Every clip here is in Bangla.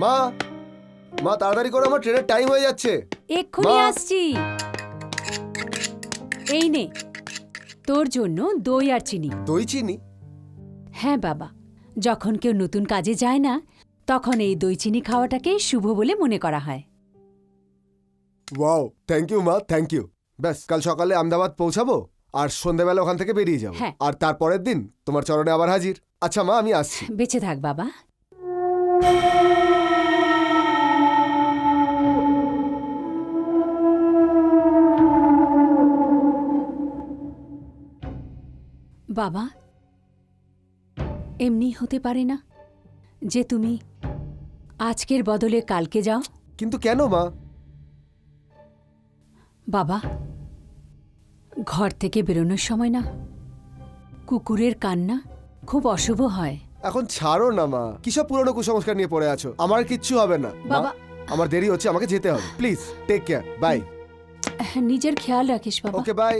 মা, মা তাড়াতাড়ি করো, আমার ট্রেনের টাইম হয়ে যাচ্ছে। এক্ষুনি মা। আসছি। এই নে তোর জন্য দই আর চিনি। দই চিনি? হ্যাঁ বাবা, যখন কেউ নতুন কাজে যায় না তখন এই দই চিনি খাওয়াটাকে শুভ বলে মনে করা হয়। ওয়াও, থ্যাংক ইউ মা, থ্যাংক ইউ। ব্যাস, কাল সকালে আহমেদাবাদ পৌঁছাবো আর সন্ধ্যাবেলা ওখান থেকে বেরিয়ে যাবো। হ্যাঁ। আর তারপরের দিন তোমার চরণে আবার হাজির। আচ্ছা মা, আমি আসছি। বেঁচে থাক বাবা। বাবা, এমনি হতে পারে না যে তুমি আজকের বদলে কালকে যাও। কিন্তু কেন মা? বাবা, ঘর থেকে বেরোনোর সময় না কুকুরের কান্না খুব অশুভ হয়। এখন ছাড়ো না মা, কিসব পুরনো কুসংস্কার নিয়ে পড়ে আছো। আমার কিচ্ছু হবে না মা। বাবা। আমার দেরি হচ্ছে, আমাকে যেতে হবে। Please take care, bye. নিজের খেয়াল রাখিস বাবা। ওকে, বাই।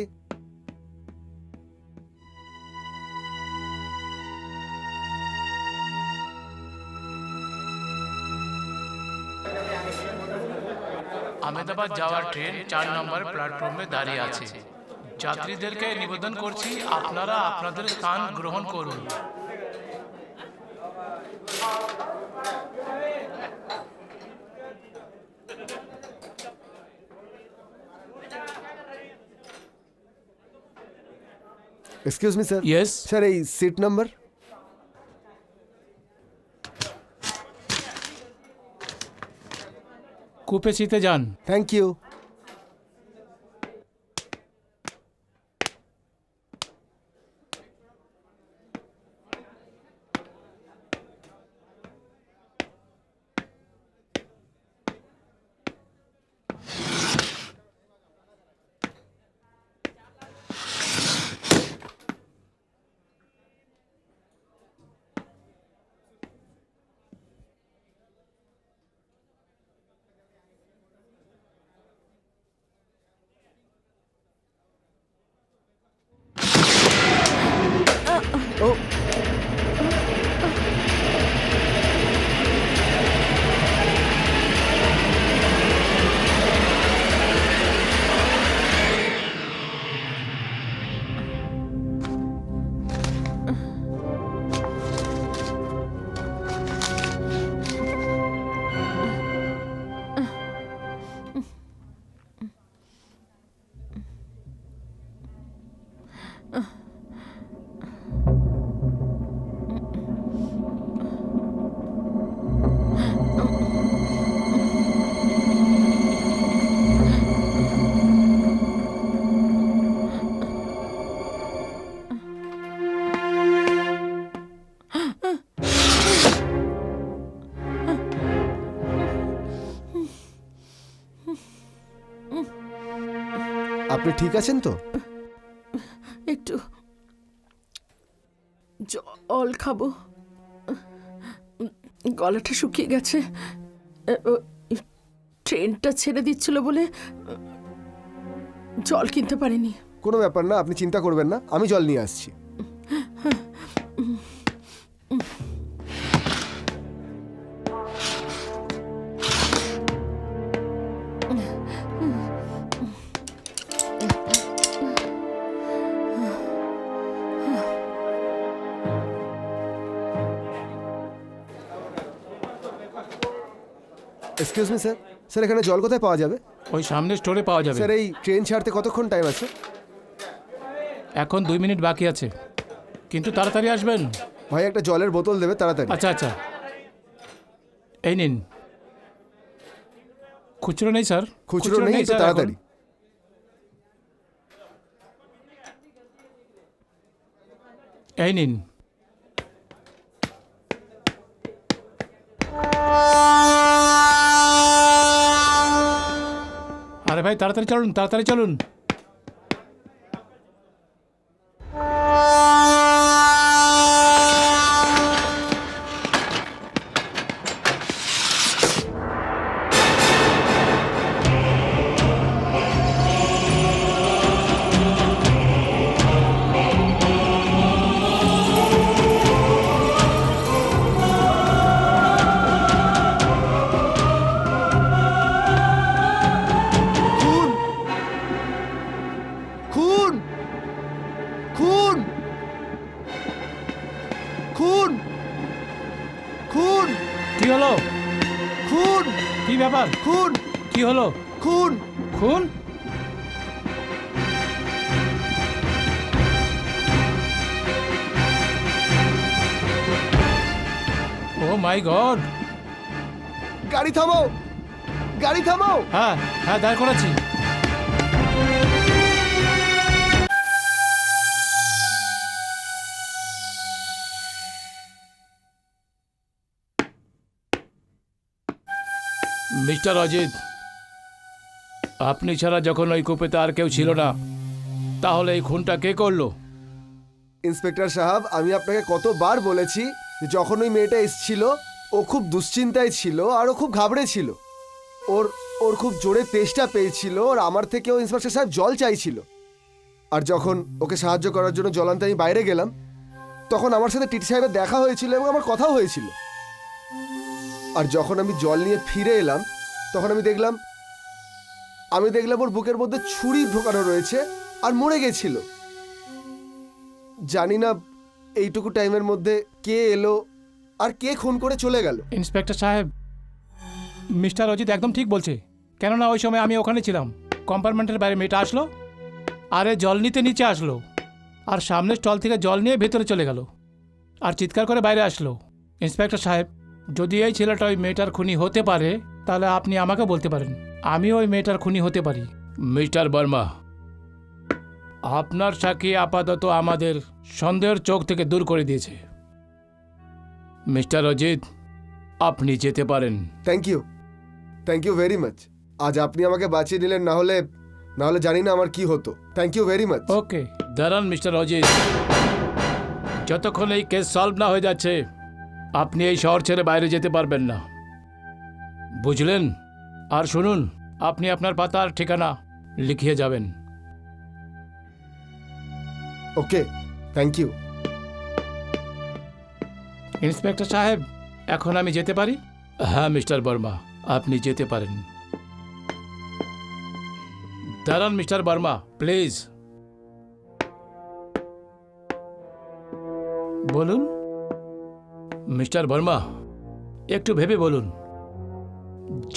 আহমেদাবাদ যাওয়ার ট্রেন 4 নম্বর প্ল্যাটফর্মে দাঁড়িয়ে আছে। যাত্রীদেরকে নিবেদন করছি আপনারা আপনাদের স্থান গ্রহণ করুন। Excuse me sir. Yes, sir, এই সিট নাম্বার? কুপে সিতে যান। Thank you. ও, আপনি ঠিক আছেন তো? একটু জল খাবো, গলাটা শুকিয়ে গেছে। ট্রেনটা ছেড়ে দিচ্ছিল বলে জল কিনতে পারিনি। কোনো ব্যাপার না, আপনি চিন্তা করবেন না, আমি জল নিয়ে আসছি। Excuse me sir. স্যার, এখানে জল কোথায় পাওয়া যাবে? ওই সামনে স্টোরে পাওয়া যাবে। স্যার, এই ট্রেন ছাড়তে কতক্ষণ টাইম আছে? এখন 2 মিনিট বাকি আছে, কিন্তু তাড়াতাড়ি আসবেন। ভাই, একটা জলের বোতল দেবে তাড়াতাড়ি। আচ্ছা আচ্ছা, এই নিন। খুচরো নেই স্যার। খুচরো নেই তো স্যার তাড়াতাড়ি। এখন। এই নিন। আরে ভাই, তাড়াতাড়ি চলুন, তাড়াতাড়ি চলুন। কি হলো? খুন কি ব্যাপার? খুন কি হলো? খুন খুন? ও মাই গড! গাড়ি থামাও, গাড়ি থামাও। হ্যাঁ হ্যাঁ, দাঁড় করাচ্ছি। মিস্টার অজিত, আপনি ছাড়া যখন ওই কূপেতে আর কেউ ছিল না, তাহলে এই খুনটা কে করলো? ইন্সপেক্টর সাহেব, আমি আপনাকে কতবার বলেছি যে যখন ওই মেয়েটা এসেছিল ও খুব দুশ্চিন্তায় ছিল আর ও খুব ঘাবড়ে ছিল। ওর ওর খুব জোরে তেষ্টা পেয়েছিল আর আমার থেকেও ইন্সপেক্টর সাহেব জল চাইছিল। আর যখন ওকে সাহায্য করার জন্য জল আনতে আমি বাইরে গেলাম, তখন আমার সাথে টিটি সাহেবের দেখা হয়েছিল এবং আমার কথাও হয়েছিল। আর যখন আমি জল নিয়ে ফিরে এলাম, তখন আমি দেখলাম ওর বুকের মধ্যে ছুরি ঢোকানো রয়েছে আর মরে গেছিল। জানি না এইটুকু টাইমের মধ্যে কে এলো আর কে খুন করে চলে গেল। ইন্সপেক্টর সাহেব, মিস্টার অজিত একদম ঠিক বলছে, কেননা ওই সময় আমি ওখানে ছিলাম। কম্পার্টমেন্টের বাইরে মেয়েটা আসলো, আরে জল নিতে নিচে আসলো, আর সামনের স্টল থেকে জল নিয়ে ভেতরে চলে গেল আর চিৎকার করে বাইরে আসলো। ইন্সপেক্টর সাহেব, যদি এই ছেলেটা ওই মেয়েটার খুনি হতে পারে, তাহলে আপনি আমাকে বলতে পারেন, আমি ওই মেয়েটার খুনি হতে পারি। মিস্টার বর্মা, আপনার সাক্ষী আপাতত আমাদের সন্দেহের চোখ থেকে দূর করে দিয়েছে। মিস্টার অজিত, আপনি যেতে পারেন। Thank you very much. আজ আপনি আমাকে বাঁচিয়ে নিলেন, না হলে জানি না আমার কি হতো। Thank you very much. Okay, দাঁড়ান মিস্টার অজিত, যতক্ষণ এই কেস সলভ না হয়ে যাচ্ছে আপনি এই শহর ছেড়ে বাইরে যেতে পারবেন না, বুঝলেন? আর শুনুন, আপনি আপনার পাতার ঠিকানা লিখিয়ে যাবেন। ওকে, থ্যাংক ইউ। ইন্সপেক্টর সাহেব, এখন আমি যেতে পারি? হ্যাঁ মিস্টার বর্মা, আপনি যেতে পারেন। দাঁড়ান মিস্টার বর্মা, প্লিজ বলুন। মিস্টার বর্মা, একটু ভেবে বলুন,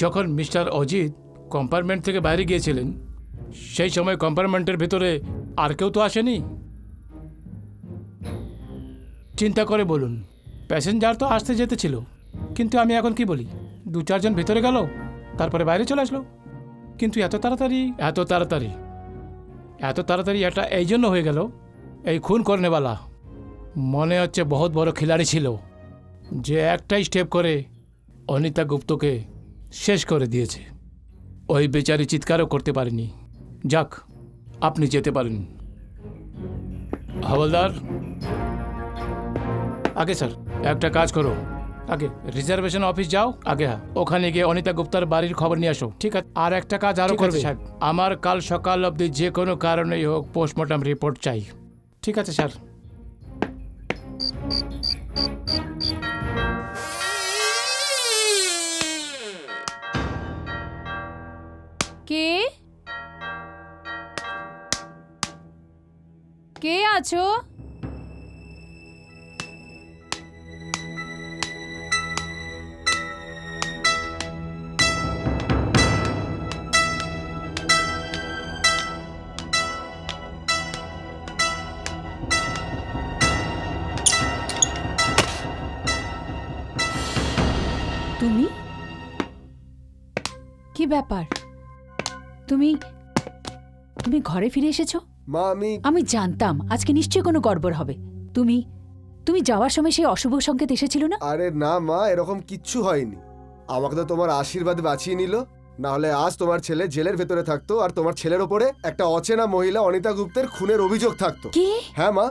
যখন মিস্টার অজিত কম্পার্টমেন্ট থেকে বাইরে গিয়েছিলেন, সেই সময় কম্পার্টমেন্টের ভেতরে আর কেউ তো আসেনি। চিন্তা করে বলুন, প্যাসেঞ্জার তো আসতে যেতে ছিল, কিন্তু আমি এখন কি বলি, 2-4 জন ভেতরে গেল, তারপরে বাইরে চলে আসলো। কিন্তু এত তাড়াতাড়ি এটা এই জন্য হয়ে গেল, এই খুন করনেওয়ালা মনে হচ্ছে বহুত বড় খিলাড়ি ছিল, যে একটাই স্টেপ করে অনিতা গুপ্তকে শেষ করে দিয়েছে। ওই বেচারি চিৎকারও করতে পারেনি। যাক, আপনি যেতে পারেন। হাওলদার, আগে স্যার একটা কাজ করো, আগে রিজার্ভেশন অফিস যাও, আগে হ্যাঁ, ওখানে গিয়ে অনিতা গুপ্তার বাড়ির খবর নিয়ে আসো। ঠিক আছে? আর একটা কাজ আরও করবে সাহেব, আমার কাল সকাল অবধি যে কোনো কারণেই হোক পোস্টমর্টম রিপোর্ট চাই। ঠিক আছে স্যার। কে কে আছো? তুমি? কি ব্যাপার? তুমি তুমি ঘরে ফিরে এসেছো? মা, আমি জানতাম আজকে নিশ্চয়ই কোনো গড়বড় হবে। তুমি তুমি যাওয়ার সময় সেই অশুভ সংকেত এসেছিল না? আরে না মা, এরকম কিচ্ছু হয়নি। আমাকে তো তোমার আশীর্বাদ বাঁচিয়ে নিল, না হলে আজ তোমার ছেলে জেলের ভেতরে থাকতো আর তোমার ছেলের ওপরে একটা অচেনা মহিলা অনিতা গুপ্তের খুনের অভিযোগ থাকতো। কি? হ্যাঁ মা।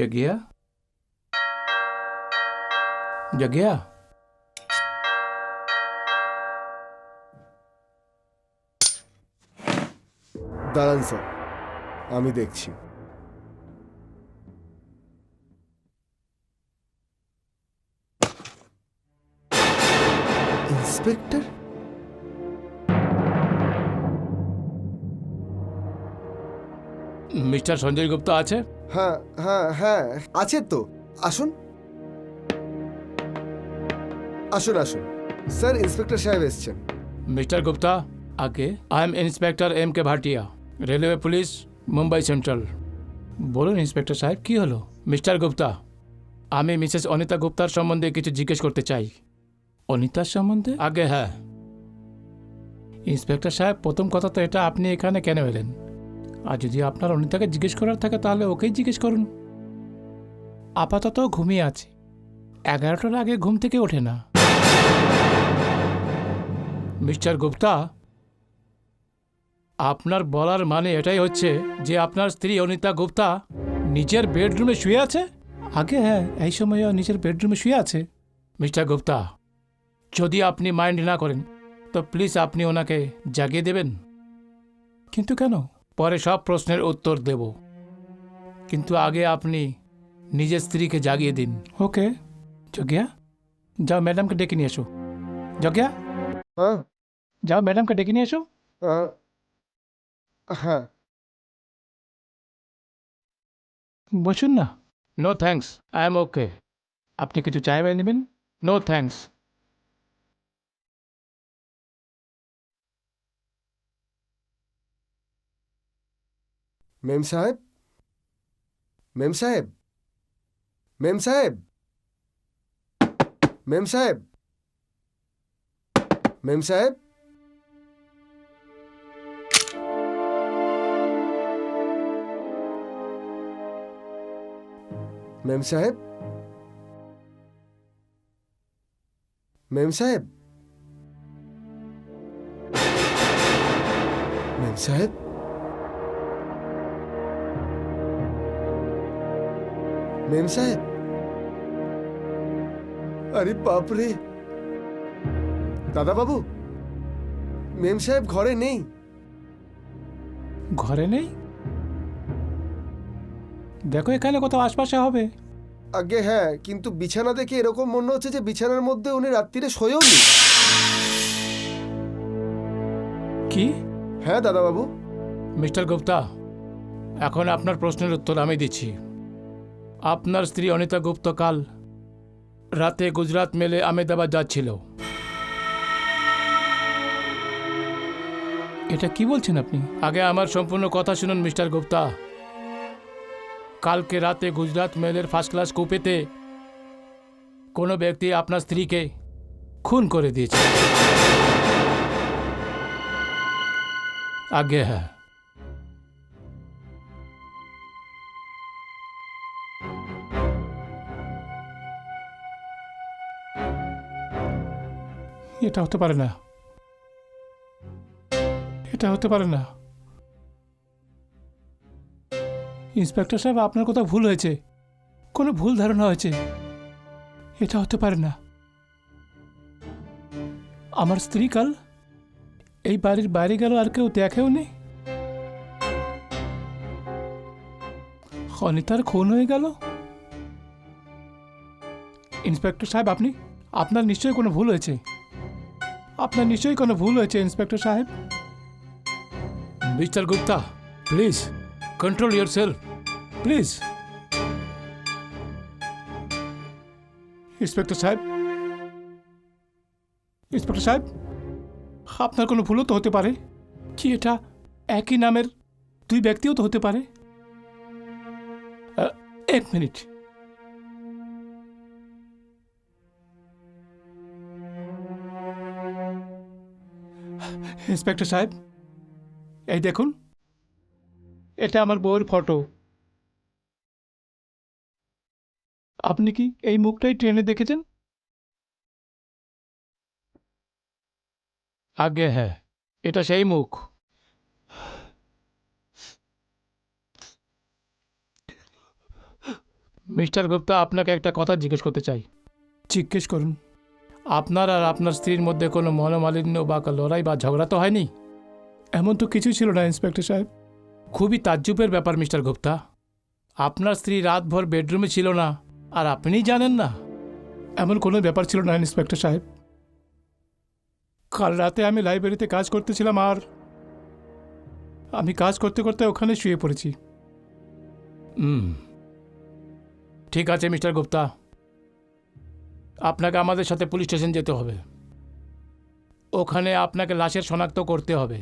जगिया, जगिया দাঁড়ান স্যার, আমি দেখছি। ইন্সপেক্টর? मिस्टर संजय गुप्ता আছে? হ্যাঁ হ্যাঁ হ্যাঁ, আছে তো। আসুন আসুন আসুন। স্যার, ইন্সপেক্টর সাহেব এসছেন। मिस्टर गुप्ता आगे आई एम इंस्पेक्टर एम के Bhatia railway police Mumbai central. বলুন ইন্সপেক্টর সাহেব, কি হলো? মিস্টার গুপ্তা, আমি মিসেস অনিতা গুপ্তার সম্বন্ধে কিছু জিজ্ঞেস করতে চাই। অনিতার সম্বন্ধে? আগে হ্যাঁ। ইন্সপেক্টর সাহেব, প্রথম কথা তো এটা, আপনি এখানে কেন এলেন? আর যদি আপনার অনিতাকে জিজ্ঞেস করার থাকে তাহলে ওকেই জিজ্ঞেস করুন। আপাতত ঘুমিয়ে আছে, 11টার আগে ঘুম থেকে ওঠে না। মিস্টার গুপ্তা, আপনার বলার মানে এটাই হচ্ছে যে আপনার স্ত্রী অনিতা গুপ্তা নিজের বেডরুমে শুয়ে আছে? আগে হ্যাঁ, এই সময়ও নিজের বেডরুমে শুয়ে আছে। মিস্টার গুপ্তা, যদি আপনি মাইন্ড না করেন তো প্লিজ আপনি ওনাকে জাগিয়ে দেবেন। কিন্তু কেন? পরে সব প্রশ্নের উত্তর দেব, কিন্তু আগে আপনি নিজের স্ত্রীকে জাগিয়ে দিন। ওকে যজ্ঞা, যাও ম্যাডামকে ডেকে নিয়ে এসো। যজ্ঞা, হ্যাঁ যাও ম্যাডামকে ডেকে নিয়ে এসো। হ্যাঁ। বসুন না। নো থ্যাঙ্কস, আই এম ওকে। আপনি কিছু চাইবে নেবেন? No thanks. মেম সাহেব, মেম সাহেব, মেম সাহেব, মেম সাহেব, মেম সাহেব, মেম সাহেব, মেম সাহেব, মেম সাহেব, মেম সাহেব। আরে বাপরে, দাদা বাবু, মেম সাহেব ঘরে নেই। ঘরে নেই? দেখো এখানে কোথাও আশপাশে হবে। আগে হ্যাঁ, কিন্তু বিছানা দেখে এরকম মনে হচ্ছে যে বিছানার মধ্যে উনি রাত্রিরে শোয়েও নি। কি? হ্যাঁ দাদা বাবু। মিস্টার গুপ্তা, এখন আপনার প্রশ্নের উত্তর আমি দিচ্ছি। আপনার স্ত্রী অনিতা গুপ্ত কাল রাতে গুজরাট মেলে আহমেদাবাদ যাচ্ছিল। এটা কি বলছেন আপনি? আগে আমার সম্পূর্ণ কথা শুনুন মিস্টার গুপ্তা। কালকে রাতে গুজরাট মেলের ফার্স্ট ক্লাস কুপেতে কোনো ব্যক্তি আপনার স্ত্রীকে খুন করে দিয়েছে। আগে হ্যাঁ। এটা হতে পারে না, এটা হতে পারে না। ইন্সপেক্টর সাহেব, আপনার কোথাও ভুল হয়েছে, কোনো ভুল ধারণা হয়েছে। এটা হতে পারে না। আমার স্ত্রী কাল এই বাড়ির বাইরে গেল, আর কেউ দেখেও নেই। অনিতার খুন হয়ে গেল। ইন্সপেক্টর সাহেব, আপনার নিশ্চয়ই কোনো ভুল হয়েছে। আপনার নিশ্চয়ই কোনো ভুল হয়েছে ইন্সপেক্টর সাহেব। Mister Gupta, please control yourself, please. Inspector সাহেব, ইন্সপেক্টর সাহেব, আপনার কোনো ভুলও তো হতে পারে। কি এটা একই নামের দুই ব্যক্তিও তো হতে পারে। এক মিনিট। ইন্সপেক্টর সাহেব, এই দেখুন, এটা আমার বউয়ের ফটো। আপনি কি এই মুখটাই ট্রেনে দেখেছেন? আগে হ্যাঁ, এটা সেই মুখ। মিস্টার গুপ্তা, আপনাকে একটা কথা জিজ্ঞেস করতে চাই। জিজ্ঞেস করুন, আপনার আর আপনার স্ত্রীর মধ্যে কোনো মনোমালিন্য বা লড়াই বা ঝগড়া তো হয়নি? এমন তো কিছুই ছিল না ইন্সপেক্টর সাহেব। খুবই তাজ্জুবের ব্যাপার মিস্টার গুপ্তা। আপনার স্ত্রী রাতভর বেডরুমে ছিল না আর আপনিই জানেন না? এমন কোনো ব্যাপার ছিল না ইন্সপেক্টর সাহেব। কাল রাতে আমি লাইব্রেরিতে কাজ করতেছিলাম আর আমি কাজ করতে করতে ওখানে শুয়ে পড়েছি। ঠিক আছে মিস্টার গুপ্তা, আপনাকে আমাদের সাথে পুলিশ স্টেশন যেতে হবে। ওখানে আপনাকে লাশের শনাক্ত করতে হবে।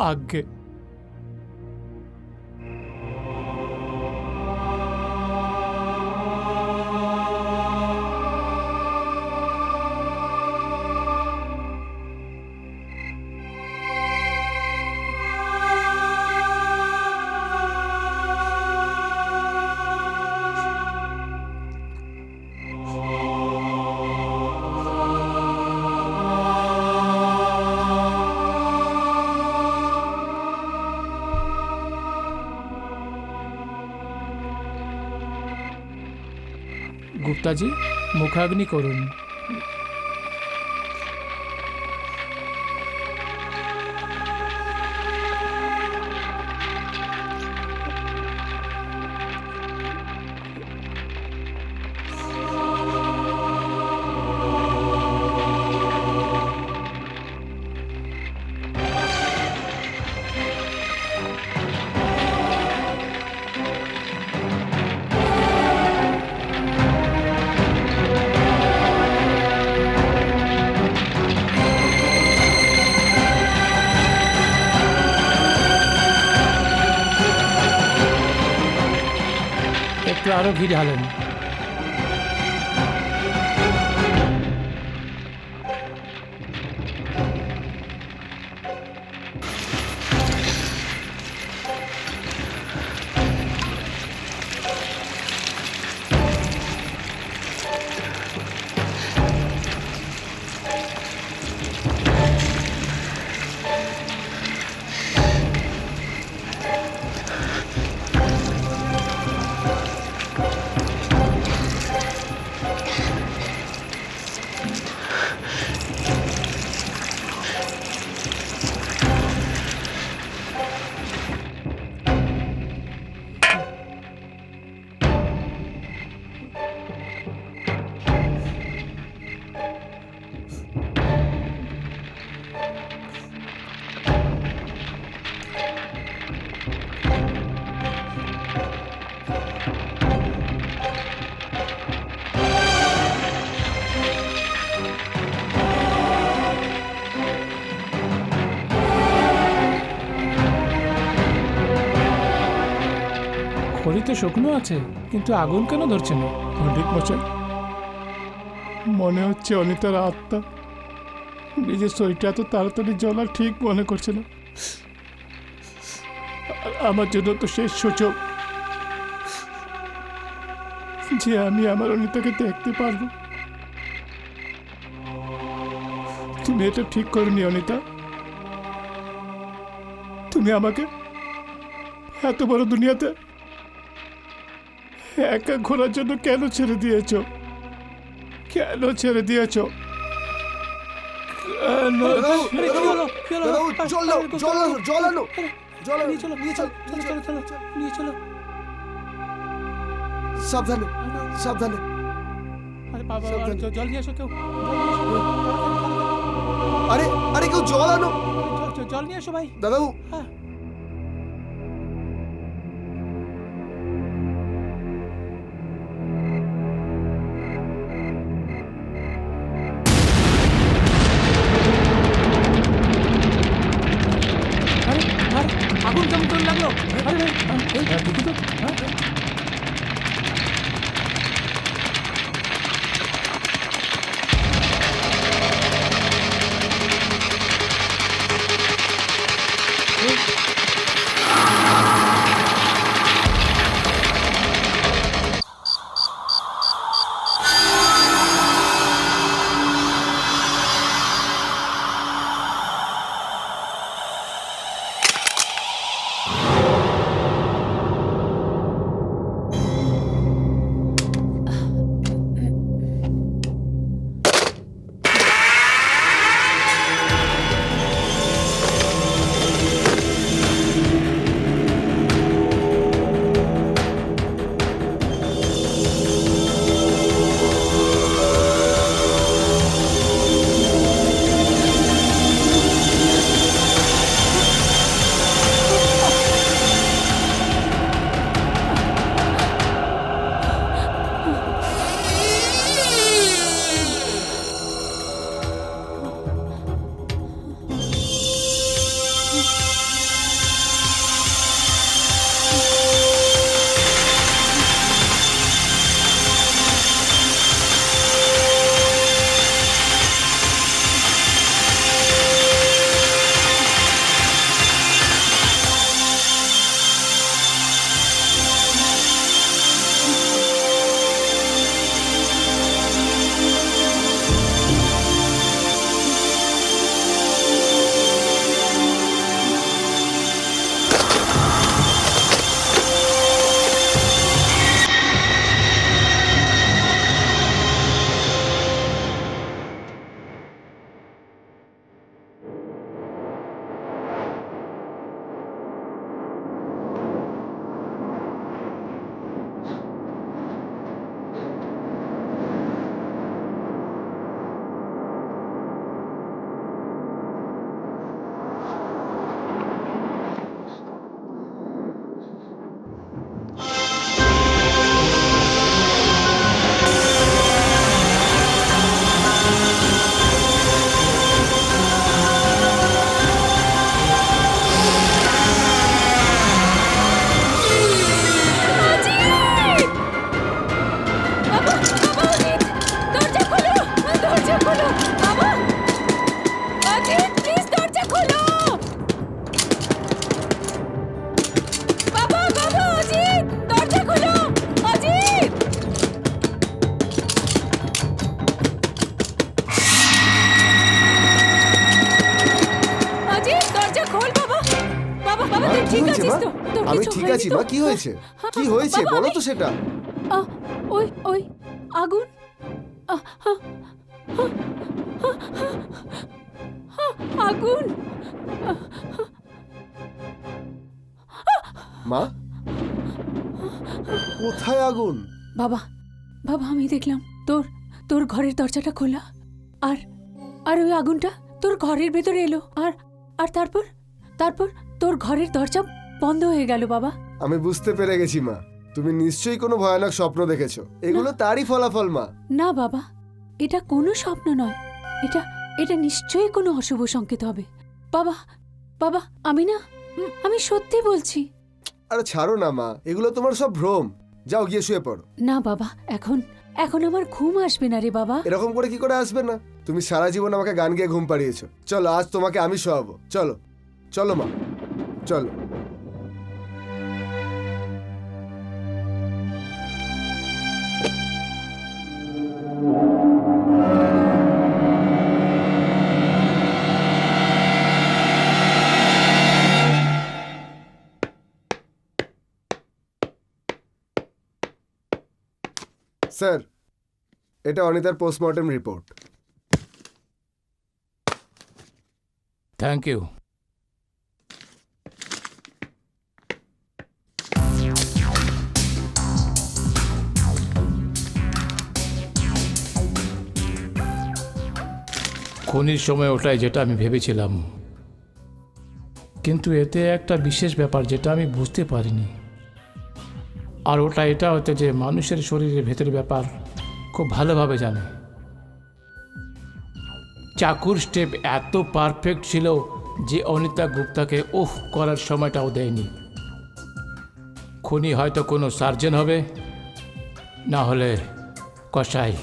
আজ্ঞে। গুপ্তাজি, মুখাগ্নি করুন। একটু আরো ঘি ঢালেন। খড়িতে শুকনো আছে, কিন্তু আগুন কেন ধরছে না? পণ্ডিত মশাই, মনে হচ্ছে অনিতার আত্মা নিজের শরীরটা এত তাড়াতাড়ি জ্বলা ঠিক মনে করছে না। আর আমার জন্য তো শেষ সূচক যে আমি আমার অনিতাকে দেখতে পারবো। তুমি এটা ঠিক করনি অনিতা। তুমি আমাকে এত বড় দুনিয়াতে একা ঘোরার জন্য কেন ছেড়ে দিয়েছ? কেন ছেড়ে দিয়েছ? সাবধানে সাবধানে। জল নিয়ে এসো কেউ। আরে আরে কেউ জল আনো। জল নিয়ে এসো ভাই। দাদাবু, হ্যাঁ। আগুন কেমন করে লাগলো? আরে ভাই, দেখি তো। হ্যাঁ আমি কিছু ঠিক হয়নি আছি তো? মা, কি হয়েছে? কি হয়েছে বাবা, বলো তো সেটা। আহ, ওই ওই আগুন আহ, আহ, আহ, আহ, আগুন মা, কোথায় আগুন? বাবা বাবা আমি দেখলাম তোর তোর ঘরের দরজাটা খোলা আর আর ওই আগুনটা তোর ঘরের ভেতরে এলো আর আর তারপর তারপর তোর ঘরের দরজা বন্ধ হয়ে গেল বাবা। আমি বুঝতে পেরে গেছি মা, তুমি নিশ্চয়ই কোনো ভয়ানক স্বপ্ন দেখেছো। এগুলো তারই ফলাফল মা। না বাবা, এটা কোনো স্বপ্ন নয়, এটা এটা নিশ্চয়ই কোনো অশুভ সংকেত হবে। বাবা বাবা আমি না আমি সত্যি বলছি। আরে ছাড়ো না মা, এগুলো তোমার সব ভ্রম। যাও গিয়ে শুয়ে পড়ো। না বাবা, এখন এখন আমার ঘুম আসবে না রে বাবা। এরকম করে কি করে আসবে না? তুমি সারা জীবন আমাকে গান গেয়ে ঘুম পাড়িয়েছো। চলো আজ তোমাকে আমি শোয়াবো। চলো চলো মা, চলো। স্যার, এটা অনিতার পোস্টমর্টেম রিপোর্ট। Thank you. খুনির সময় ওটাই যেটা আমি ভেবেছিলাম, কিন্তু এতে একটা বিশেষ ব্যাপার যেটা আমি বুঝতে পারিনি। আর ওটা এটা হতে যে মানুষের শরীরের ভেতরের ব্যাপার খুব ভালোভাবে জানে। চাকুর স্টেপ এত পারফেক্ট ছিল যে অনিতা গুপ্তাকে উফ করার সময়টাও দেয়নি। খুনি হয়তো কোনো সার্জন হবে, না হলে কসাই।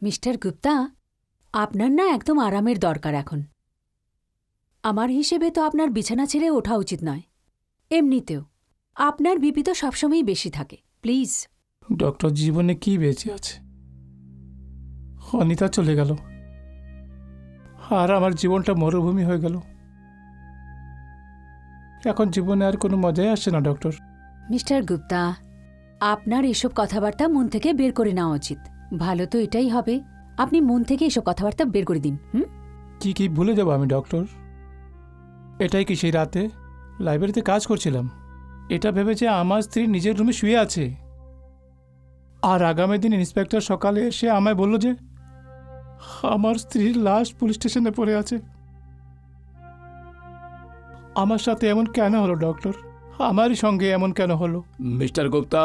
মিস্টার গুপ্তা, আপনার না একদম আরামের দরকার এখন। আমার হিসেবে তো আপনার বিছানা ছেড়ে ওঠা উচিত নয়। এমনিতেও আপনার বিপি তো সবসময়ই বেশি থাকে। প্লিজ। ডক্টর, জীবনে কি বেঁচে আছে? অনিতা চলে গেল আর আমার জীবনটা মরুভূমি হয়ে গেল। এখন জীবনে আর কোনো মজাই আসছে না ডক্টর। মিস্টার গুপ্তা, আপনার এসব কথাবার্তা মন থেকে বের করে নেওয়া উচিত। ভালো তো এটাই হবে, আপনি মন থেকে এসব কথাবার্তা বের করে দিন। কি কি ভুলে যাব আমি ডক্টর? এটাই কি সেই রাতে লাইব্রেরিতে কাজ করছিলাম, এটা ভেবে যে আমার স্ত্রী নিজের রুমে শুয়ে আছে, আর আগামী দিন ইন্সপেক্টর সকালে এসে আমায় বলল যে আমার স্ত্রীর লাশ পুলিশ স্টেশনে পড়ে আছে। আমার সাথে এমন কেন হলো ডক্টর? আমারই সঙ্গে এমন কেন হলো? মিস্টার গুপ্তা।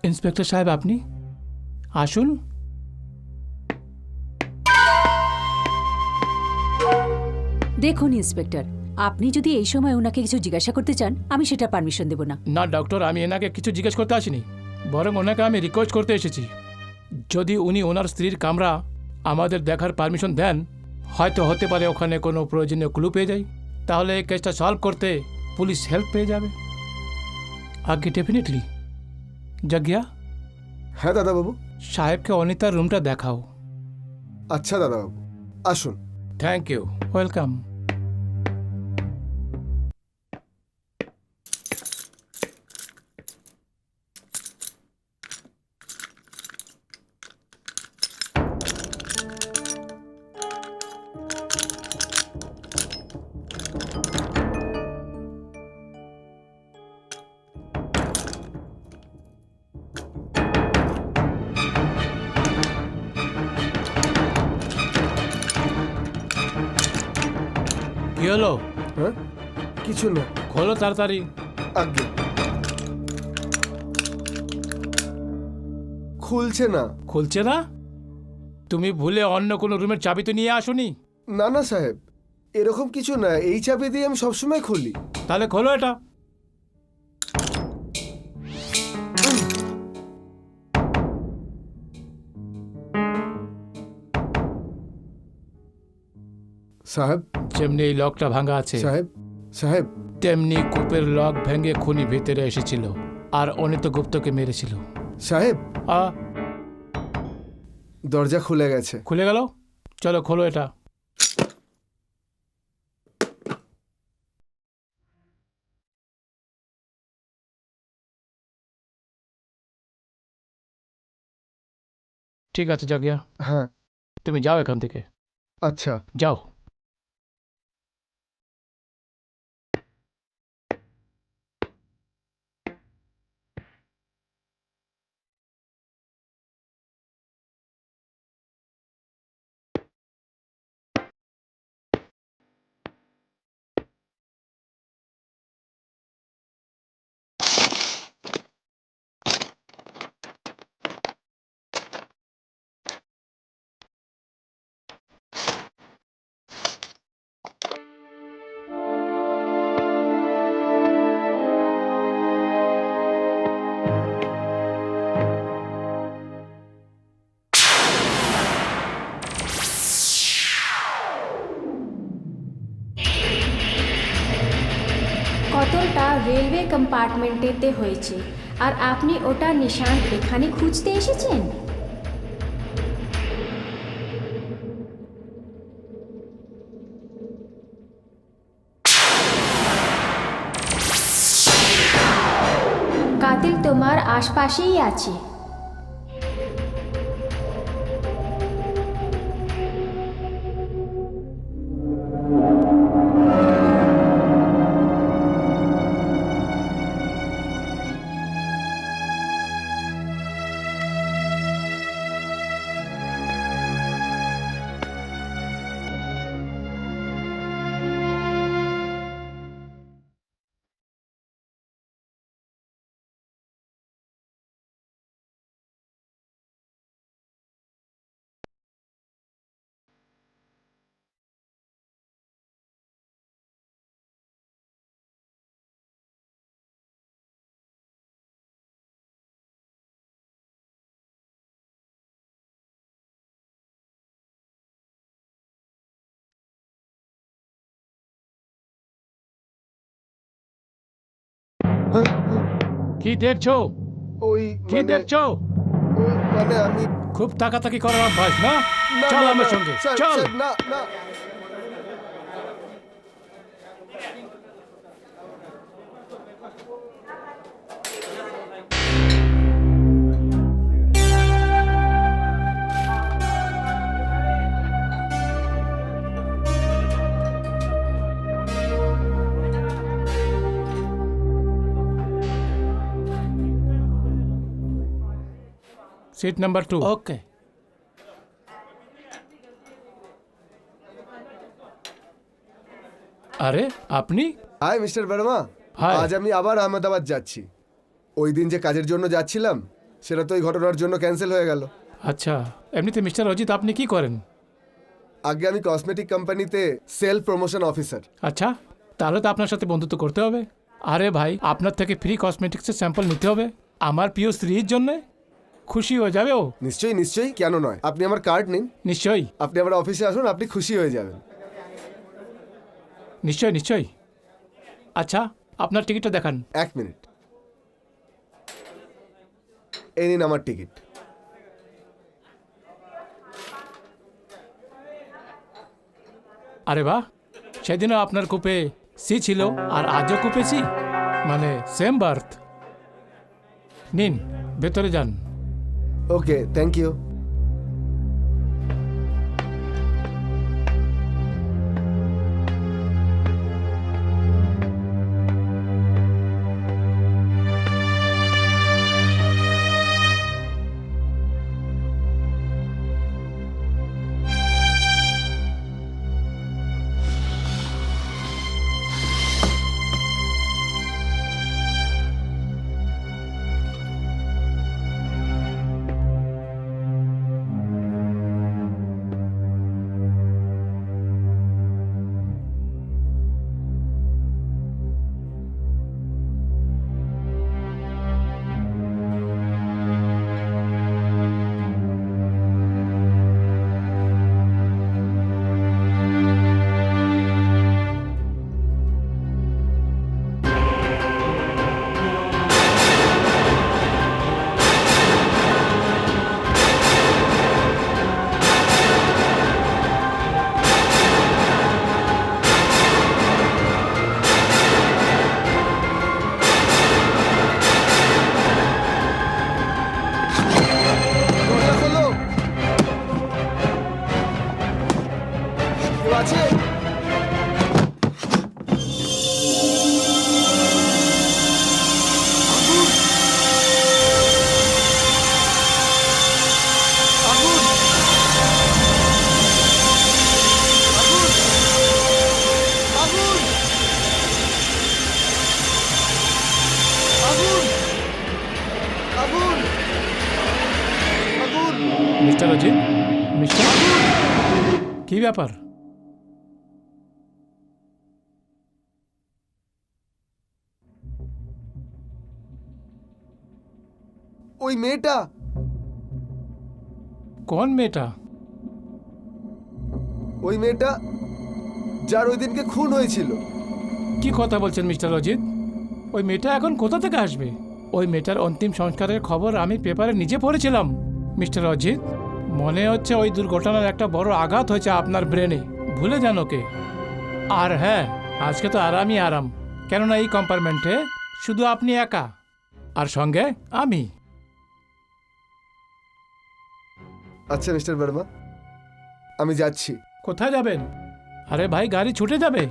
ইন্সপেক্টর সাহেব, আপনি আসুন। দেখুন ইন্সপেক্টর, আপনি যদি এই সময় ওনাকে কিছু জিজ্ঞাসা করতে চান, আমি সেটা পারমিশন দেব না। না ডক্টর, আমি এনাকে কিছু জিজ্ঞেস করতে আসিনি, বরং ওনাকে আমি রিকোয়েস্ট করতে এসেছি। যদি উনি ওনার স্ত্রীর কামরা আমাদের দেখার পারমিশন দেন, হয়তো হতে পারে ওখানে কোনো প্রয়োজনীয় ক্লু পেয়ে যাই, তাহলে এই কেসটা সলভ করতে পুলিশ হেল্প পেয়ে যাবে। আগে ডেফিনেটলি। জাগিয়া, হ্যাঁ দাদাবাবু। সাহেবকে অনিতার রুমটা দেখাও। আচ্ছা দাদাবাবু, আসুন। Thank you, welcome. কি হলো? হ্যাঁ, কিছু না। খোলো তাড়াতাড়ি। আজ্ঞে। খুলছে না। খুলছে না? তুমি ভুলে অন্য কোনো রুমের চাবি তো নিয়ে আসোনি? না না সাহেব, এরকম কিছু না। এই চাবি দিয়ে আমি সবসময় খুলি। তাহলে খোলো এটা। সাহেব, যেমনি এই লকটা ভাঙা আছে। সাহেব, সাহেব, তেমনি কূপের লক ভেঙে খুনি ভেতরে এসেছিল আর অনিত গুপ্তকে মেরেছিল। সাহেব, আ দরজা খুলে গেছে। খুলে গেল? চলো খোলো এটা। ঠিক আছে জাগিয়া, হ্যাঁ, তুমি যাও এখান থেকে, আচ্ছা। যাও। কতলটা রেলওয়ে কম্পার্টমেন্টেতে হয়েছে আর আপনি ওটার নিশান এখানে খুঁজতে এসেছেন? কাতিল তোমার আশপাশেই আছে। কি দেখছো? ওই কি মানে- দেখছো? ওই মানে আমি খুব তাকাতাকি করার অভ্যাস না? না, চল না, আমার না, সঙ্গে, স্যার, চল। স্যার, না, না। Seat number 2। ওকে। আরে আপনি? Hi mister Verma. হাই। আজ আমি আবার আহমেদাবাদ যাচ্ছি। ওই দিন যে কাজের জন্য যাচ্ছিলাম সেটা তো এই ঘটনার জন্য ক্যান্সেল হয়ে গেল। আচ্ছা, এমনিতে মিস্টার অজিত আপনি কি করেন? আগে আমি কসমেটিক কোম্পানিতে সেলফ প্রমোশন অফিসার। আচ্ছা, তাহলে তো আপনার সাথে বন্ধুত্ব করতে হবে। আরে ভাই, আপনার থেকে ফ্রি কসমেটিক্সের স্যাম্পল নিতে হবে আমার প্রিয় স্ত্রীর জন্যে। খুশি হয়ে যাবে ও। নিশ্চয়ই, নিশ্চয়ই, কেন নয়। আপনি আমার কার্ড নিন, নিশ্চয়ই, আপনি আমার অফিসে আসুন, আপনি খুশি হয়ে যাবেন। নিশ্চয়ই, নিশ্চয়ই। আচ্ছা, আপনার টিকিটটা দেখান। 1 মিনিট, এই নিন আমার টিকিট। আরে বাহ, সেদিনও আপনার কূপে সি ছিল আর আজও কূপে সি, মানে সেম বার্থ। নিন, ভেতরে যান। Okay, thank you. Mister Ajit, mister, কি ব্যাপার? ওই মেয়েটা, কোন মেয়েটা? ওই মেয়েটা যার ওই দিনকে খুন হয়েছিল। কি কথা বলছেন মিস্টার অজিত? ওই মেয়েটা এখন কোথা থেকে আসবে? ওই মেয়েটার অন্তিম সংস্কারের খবর আমি পেপারে নিজে পড়েছিলাম। মিস্টার অজিত, মনে হচ্ছে ওই দুর্ঘটনার একটা বড় আঘাত হয়েছে আপনার ব্রেনে। ভুলে যান ওকে। আর হ্যাঁ, আজকে তো আরামই আরাম, কেননা এই কম্পার্টমেন্টে শুধু আপনি একা, আর সঙ্গে আমি। আচ্ছা মিস্টার বর্মা, আমি যাচ্ছি। কোথায় যাবেন? আরে ভাই, গাড়ি ছুটে যাবে।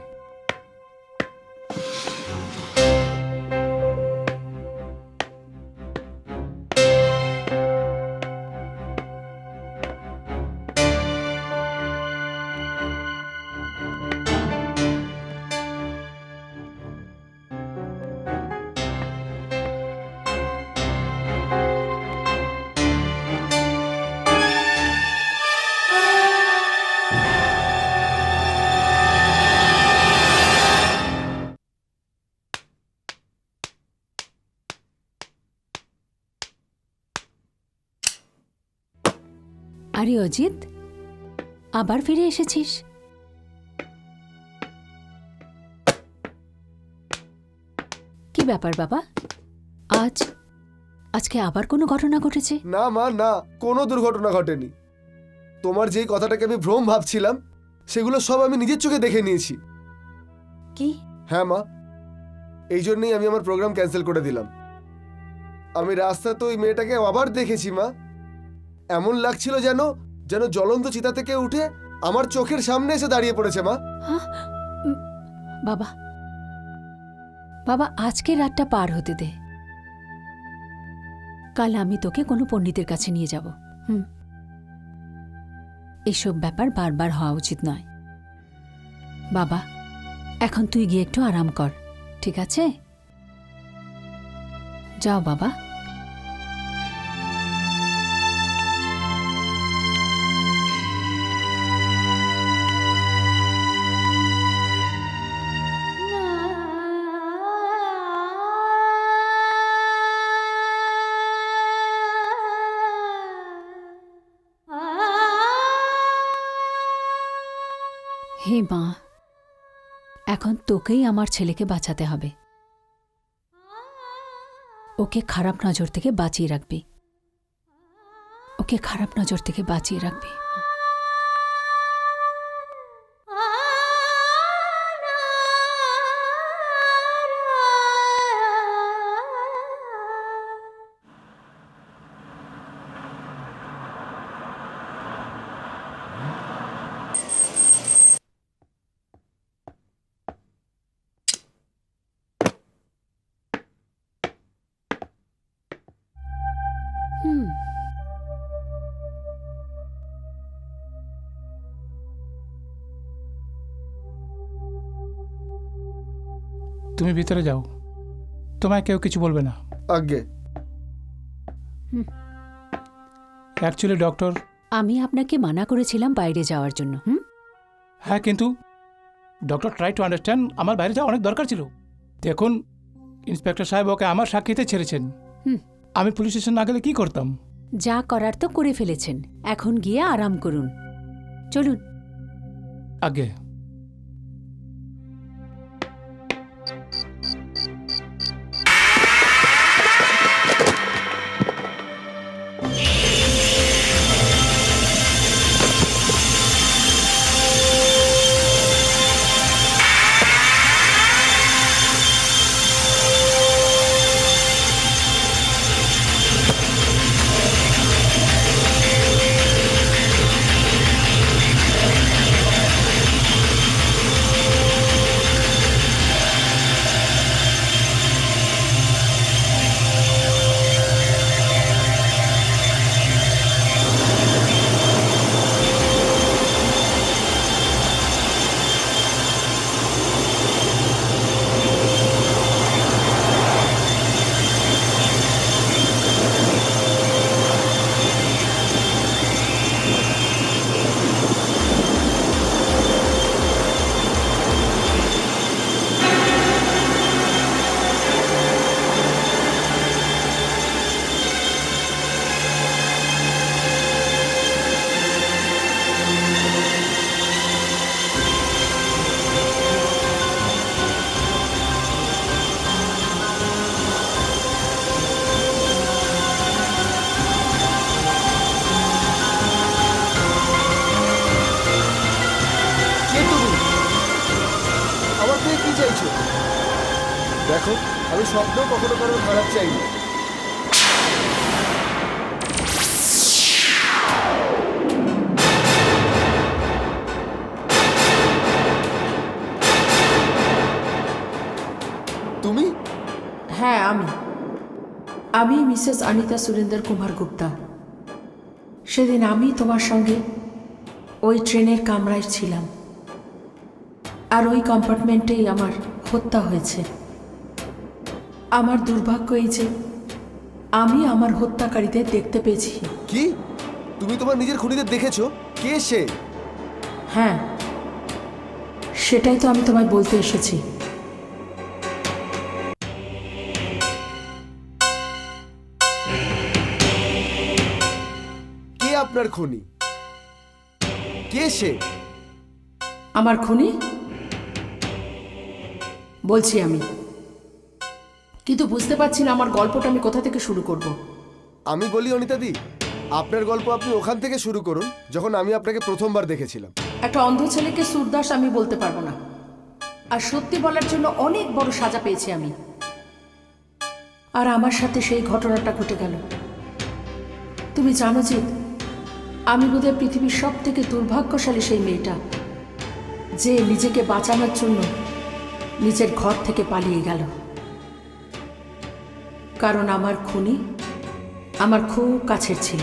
আরে অজিত, আবার ফিরে এসেছিস? কি ব্যাপার বাবা, আজকে আবার কোনো ঘটনা ঘটেছে? না মা, না, কোনো দুর্ঘটনা ঘটেনি। তোমার যেই কথাটাকে আমি ভ্রম ভাবছিলাম, সেগুলো সব আমি নিজের চোখে দেখে নিয়েছি। কি? হ্যাঁ মা, এই জন্যই আমি আমার প্রোগ্রাম ক্যান্সেল করে দিলাম। আমি রাস্তায় তো ওই মেয়েটাকে আবার দেখেছি মা। এমন লাগছিল যেন যেন জ্বলন্ত চিতা থেকে উঠে আমার চোখের সামনে এসে দাঁড়িয়ে পড়েছে মা। বাবা, বাবা, আজকে রাতটা পার হতে দে। কাল আমি তোকে কোনো পণ্ডিতের কাছে নিয়ে যাব। এসব ব্যাপার বারবার হওয়া উচিত নয়। বাবা, এখন তুই গিয়ে একটু আরাম কর, ঠিক আছে? যাও বাবা। হে মা, এখন তোকেই আমার ছেলেকে বাঁচাতে হবে। ওকে খারাপ নজর থেকে বাঁচিয়ে রাখবি, ওকে খারাপ নজর থেকে বাঁচিয়ে রাখবি। তুমি ভিতরে যাও, তোমায় কেউ কিছু বলবে না। আজ্ঞে। অ্যাকচুয়ালি ডক্টর, আমি আপনাকে মানা করেছিলাম বাইরে যাওয়ার জন্য। হ্যাঁ, কিন্তু ডক্টর ট্রাই টু আন্ডারস্ট্যান্ড, আমার বাইরে যাওয়া অনেক দরকার ছিল। দেখুন, ইন্সপেক্টর সাহেব ওকে আমার সাক্ষীতে ছেড়েছেন। আমি পুলিশ স্টেশন না গেলে কি করতাম? যা করার তো করে ফেলেছেন, এখন গিয়ে আরাম করুন। চলুন। আগে দেখো, আমি স্বপ্নেও কখনো কারোর খারাপ চাই না। তুমি? হ্যাঁ, আমি মিসেস অনিতা সুরেন্দ্র কুমার গুপ্তা। সেদিন আমি তোমার সঙ্গে ওই ট্রেনের কামরায় ছিলাম, আর ওই কম্পার্টমেন্টেই আমার হত্যা হয়েছে। আমার দুর্ভাগ্য এই যে আমি আমার হত্যাকারীদের দেখতে পেয়েছি। কি? তুমি তোমার নিজের খুনিদের দেখেছো? কে সে? হ্যাঁ, সেটাই তো আমি তোমায় বলতে এসেছি। কে আপনার খুনি? কে সে? আমার খুনি বলছি আমি, কিন্তু বুঝতে পারছি না আমার গল্পটা আমি কোথা থেকে শুরু করব। আমি বলি অনিতাদি, আপনার গল্প আপনি ওখান থেকে শুরু করুন, যখন আমি আপনাকে প্রথমবার দেখেছিলাম। একটা অন্ধ ছেলেকে সুরদাস আমি বলতে পারবো না, আর সত্যি বলার জন্য অনেক বড় সাজা পেয়েছি আমি। আর আমার সাথে সেই ঘটনাটা ঘটে গেল। তুমি জানো যে আমি বোধহয় পৃথিবীর সব থেকে দুর্ভাগ্যশালী সেই মেয়েটা, যে নিজেকে বাঁচানোর জন্য নিজের ঘর থেকে পালিয়ে গেল। কারণ আমার খুনি আমার খুব কাছের ছিল।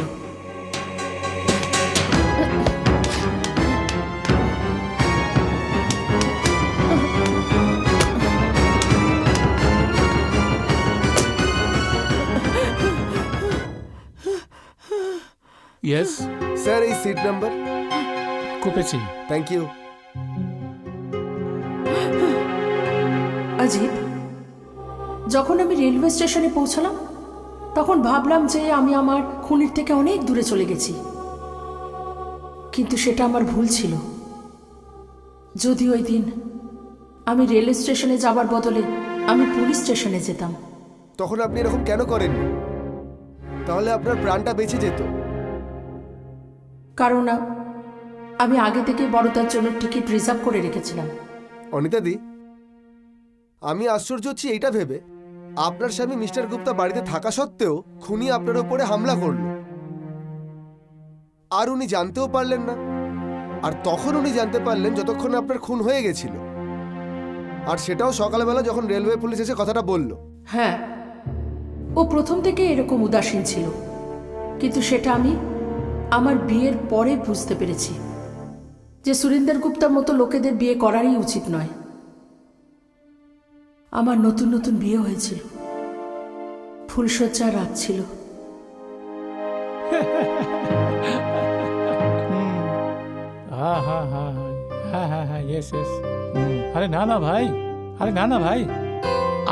ইয়েস, স্যার, এই সিট নাম্বার। কুপেছি। Thank you. অজিত, যখন আমি রেলওয়ে স্টেশনে পৌঁছলাম তখন ভাবলাম যে আমি আমার খুনির থেকে অনেক দূরে চলে গেছি, কিন্তু সেটা আমার ভুল ছিল। যদি ওই দিন আমি রেলওয়ে স্টেশনে যাবার বদলে আমি পুলিশ স্টেশনে যেতাম। তখন আপনি এরকম কেন করেননি? তাহলে আপনার প্রাণটা বেঁচে যেত। কারণ আমি আগে থেকে বড়দার জন্য টিকিট রিজার্ভ করে রেখেছিলাম। অনিতাদি, আমি আশ্চর্য হচ্ছি এইটা ভেবে, আপনার স্বামী মিস্টার গুপ্তা বাড়িতে থাকা সত্ত্বেও খুনি আপনার উপরে হামলা করলো, আর উনি জানতেও পারলেন না। আর তখন উনি জানতে পারলেন যতক্ষণে আপনার খুন হয়ে গেছিল, আর সেটাও সকালবেলা যখন রেলওয়ে পুলিশ এসে কথাটা বলল। হ্যাঁ, ও প্রথম থেকে এরকম উদাসীন ছিল, কিন্তু সেটা আমি আমার বিয়ের পরে বুঝতে পেরেছি যে সুরেন্দ্র গুপ্তার মতো লোকেদের বিয়ে করারই উচিত নয়। আমার নতুন নতুন বিয়ে হয়েছিল, ফুলশয্যার রাত ছিল। হ্যাঁ হ্যাঁ হ্যাঁ হ্যাঁ হ্যাঁ হ্যাঁ, ইয়েস ইয়েস। আরে না না ভাই, আরে না না ভাই,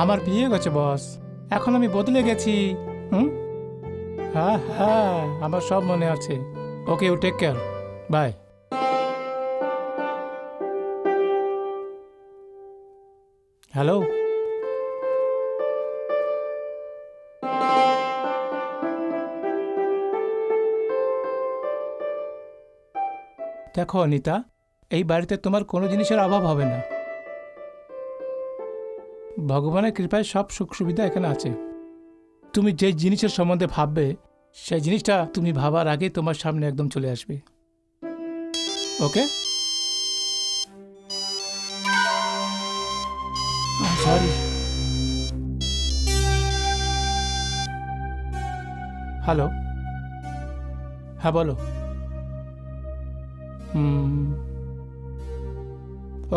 আমার বিয়ে গেছে বস, এখন আমি বদলে গেছি। হ্যাঁ হ্যাঁ, আমার সব মনে আছে। Okay, you take care, bye. Hello, দেখো অনিতা, এই বাড়িতে তোমার কোনো জিনিসের অভাব হবে না। ভগবানের কৃপায় সব সুখ সুবিধা এখানে আছে। তুমি যে জিনিসের সম্বন্ধে ভাববে, সেই জিনিসটা তুমি ভাবার আগে তোমার সামনে একদম চলে আসবে। ওকে, সরি। হ্যালো, হ্যাঁ বলো।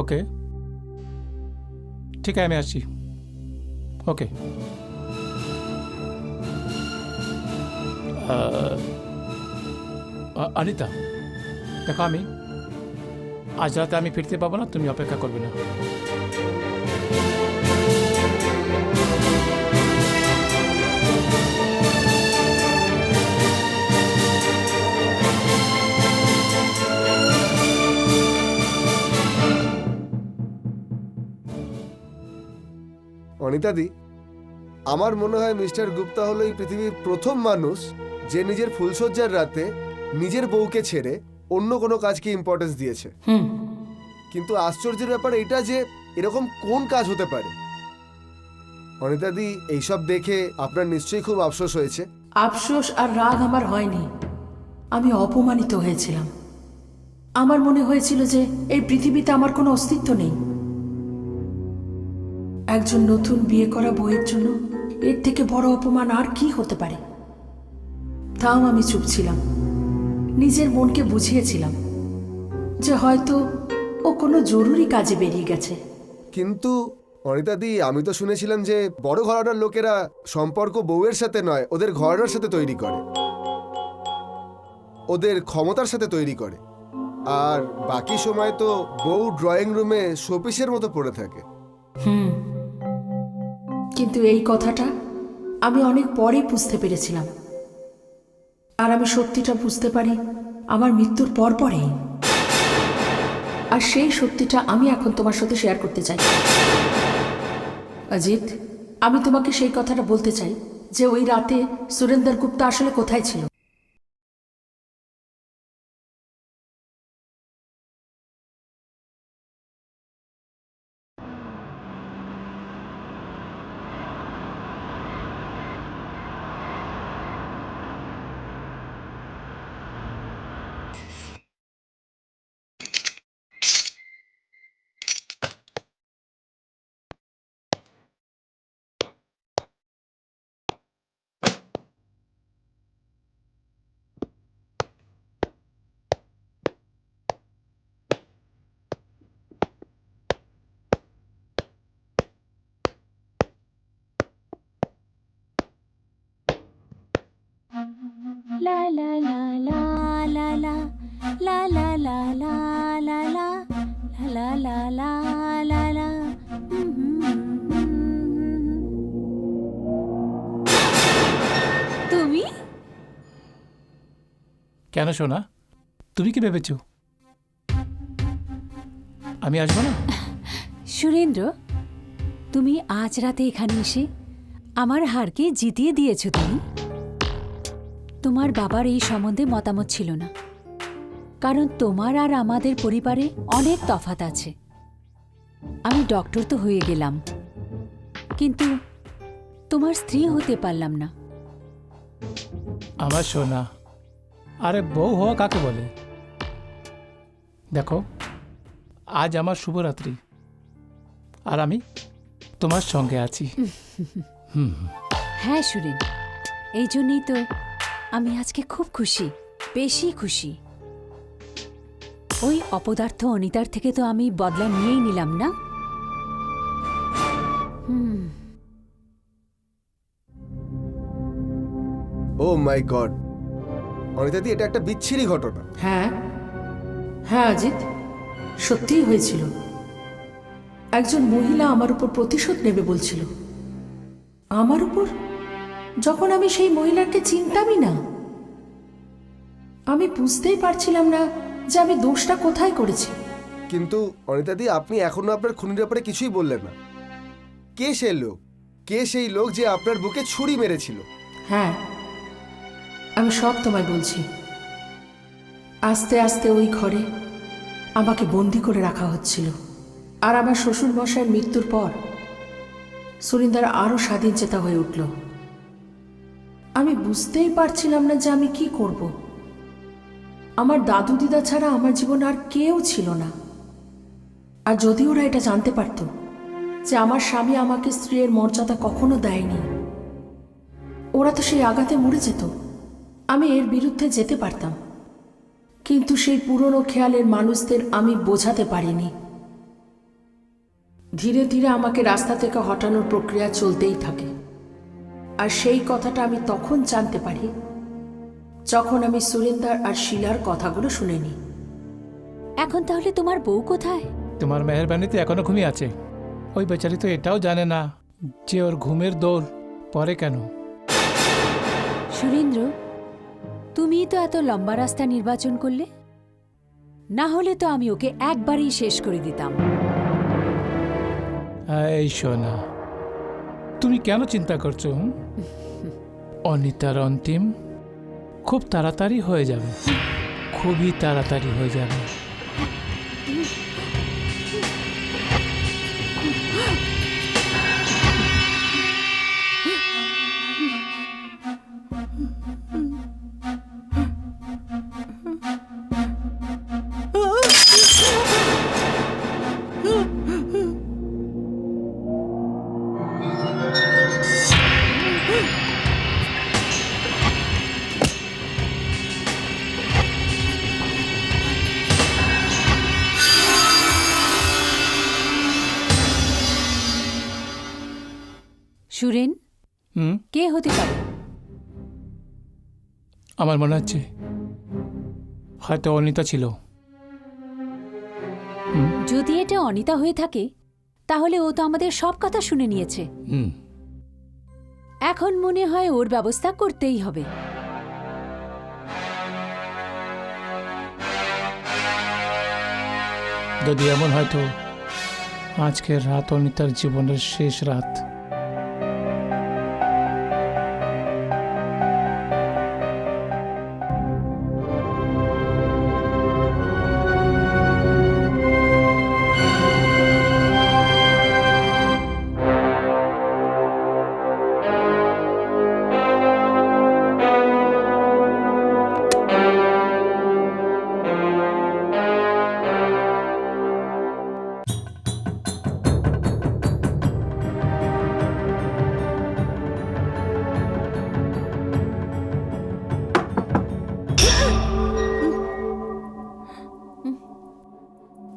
ওকে, ঠিক আছে, আমি আসছি। ওকে। অনিতা, দেখো, আমি আজ রাতে আমি ফিরতে পাবো না, তুমি অপেক্ষা করবে না। অনিতাদি, আমার মনে হয় মিস্টার গুপ্তা হলো এই পৃথিবীর প্রথম মানুষ যে নিজের ফুলশয্যার রাতে নিজের বউকে ছেড়ে অন্য কোনো কাজকে ইম্পর্টেন্স দিয়েছে। কিন্তু আশ্চর্যের ব্যাপার এটা যে এরকম কোন কাজ হতে পারে অনিতাদি, এইসব দেখে আপনার নিশ্চয়ই খুব আফসোস হয়েছে। আফসোস আর রাগ আমার হয়নি, আমি অপমানিত হয়েছিলাম। আমার মনে হয়েছিল যে এই পৃথিবীতে আমার কোনো অস্তিত্ব নেই। একজন নতুন বিয়ে করা বউয়ের জন্য এর থেকে বড় অপমান আর কি হতে পারে। তাও আমি চুপ ছিলাম, নিজের মনকে বুঝিয়েছিলাম যে হয়তো ও কোনো জরুরি কাজে বেরিয়ে গেছে। কিন্তু অনিতাদি, আমি তো শুনেছিলাম যে বড় ঘরানার লোকেরা সম্পর্ক বউয়ের সাথে নয়, ওদের ঘরানার সাথে তৈরি করে, ওদের ক্ষমতার সাথে তৈরি করে। আর বাকি সময় তো বউ ড্রয়িং রুমে শোপিসের মতো পড়ে থাকে। কিন্তু এই কথাটা আমি অনেক পরে বুঝতে পেরেছিলাম। আর আমি সত্যিটা বুঝতে পারি আমার মৃত্যুর পরেই। আর সেই সত্যিটা আমি এখন তোমার সাথে শেয়ার করতে চাই। অজিত, আমি তোমাকে সেই কথাটা বলতে চাই যে ওই রাতে সুরেন্দর গুপ্তা আসলে কোথায় ছিল। লা লা লা লা লা লা লা লা লা লা লা লা লা লা লা লা লা। তুমি কেন সোনা, তুমি কি ভেবেছ আমি আসবো না? সুরেন্দ্র, তুমি আজ রাতে এখানে এসে আমার হারকে জিতিয়ে দিয়েছো। তোমার বাবার এই সম্বন্ধে মতামত ছিল না, কারণ তোমার আর আমাদের পরিবারে অনেক তফাৎ আছে। আমি ডক্টর তো হয়ে গেলাম, কিন্তু তোমার স্ত্রী হতে পারলাম না। আমার সোনা, আরে বউ হওয়া কাকে বলে? দেখো, আজ আমার শুভরাত্রি, আর আমি তোমার সঙ্গে আছি। হ্যাঁ সুরেন, এই জন্যই তো আমি আজকে খুব খুশি, বেশি খুশি। ওই অপদার্থ অনিতার থেকে তো আমি বদলা নিয়েই নিলাম না। ও মাই গড, অনিতাদি, এটা একটা বিচ্ছিরি ঘটনা। হ্যাঁ হ্যাঁ অজিত, সত্যিই হয়েছিল। একজন মহিলা আমার উপর প্রতিশোধ নেবে বলছিল। আমার উপর, যখন আমি সেই মহিলাকে চিনতামই না। আমি বুঝতেই পারছিলাম না যে আমি দোষটা কোথায় করেছি। কিন্তু অনিতাদি, আপনি এখনো আপনার খুনির ব্যাপারে কিছুই বললেন না। কে সে লোক? কে সেই লোক যে আপনার বুকে ছুরি মেরেছিল? হ্যাঁ, আমি সব তোমায় বলছি। আস্তে আস্তে ওই ঘরে আমাকে বন্দি করে রাখা হচ্ছিল। আর আমার শ্বশুর মশাইয়ের মৃত্যুর পর সুরিন্দার আরও স্বাধীনচেতা হয়ে উঠল। আমি বুঝতেই পারছিলাম না যে আমি কি করব। আমার দাদু দিদা ছাড়া আমার জীবনে আর কেউ ছিল না। আর যদি ওরা এটা জানতে পারত যে আমার স্বামী আমাকে স্ত্রীর মর্যাদা কখনো দেয়নি, ওরা তো সেই আঘাতে মরে যেত। আমি এর বিরুদ্ধে যেতে পারতাম, কিন্তু সেই পুরনো খেয়ালের মানুষদের আমি বোঝাতে পারিনি। ধীরে ধীরে আমাকে রাস্তা থেকে হটানোর প্রক্রিয়া চলতেই থাকে। আর সেই কথাটা আমি তখন জানতে পারি যখন আমি সুরেন্দার আর শিলার কথাগুলো শুনিনি। এখন তাহলে তোমার বউ কোথায়? তোমার মেহেরবানিতে এখনো ঘুমিয়ে আছে। ওই বেচারি তো এটাও জানে না যে ওর ঘুমের দৌড় পরে কেন। সুরেন্দ্র, তুমিই তো এত লম্বা রাস্তা নির্বাচন করলে, না হলে তো আমি ওকে একবারেই শেষ করে দিতাম। এই সোনা, তুমি কেন চিন্তা করছো? অনিতার অন্তিম খুব তাড়াতাড়ি হয়ে যাবে, খুবই তাড়াতাড়ি হয়ে যাবে। সুরেন, হুম, কে হতে পারে? আমার মনে হচ্ছে হয়তো অনিতা ছিল। যদি এটা অনিতা হয়ে থাকে তাহলে ও তো আমাদের সব কথা শুনে নিয়েছে। হুম, এখন মনে হয় ওর ব্যবস্থা করতেই হবে। যদি এমন হয়তো আজকের রাত অনিতার জীবনের শেষ রাত।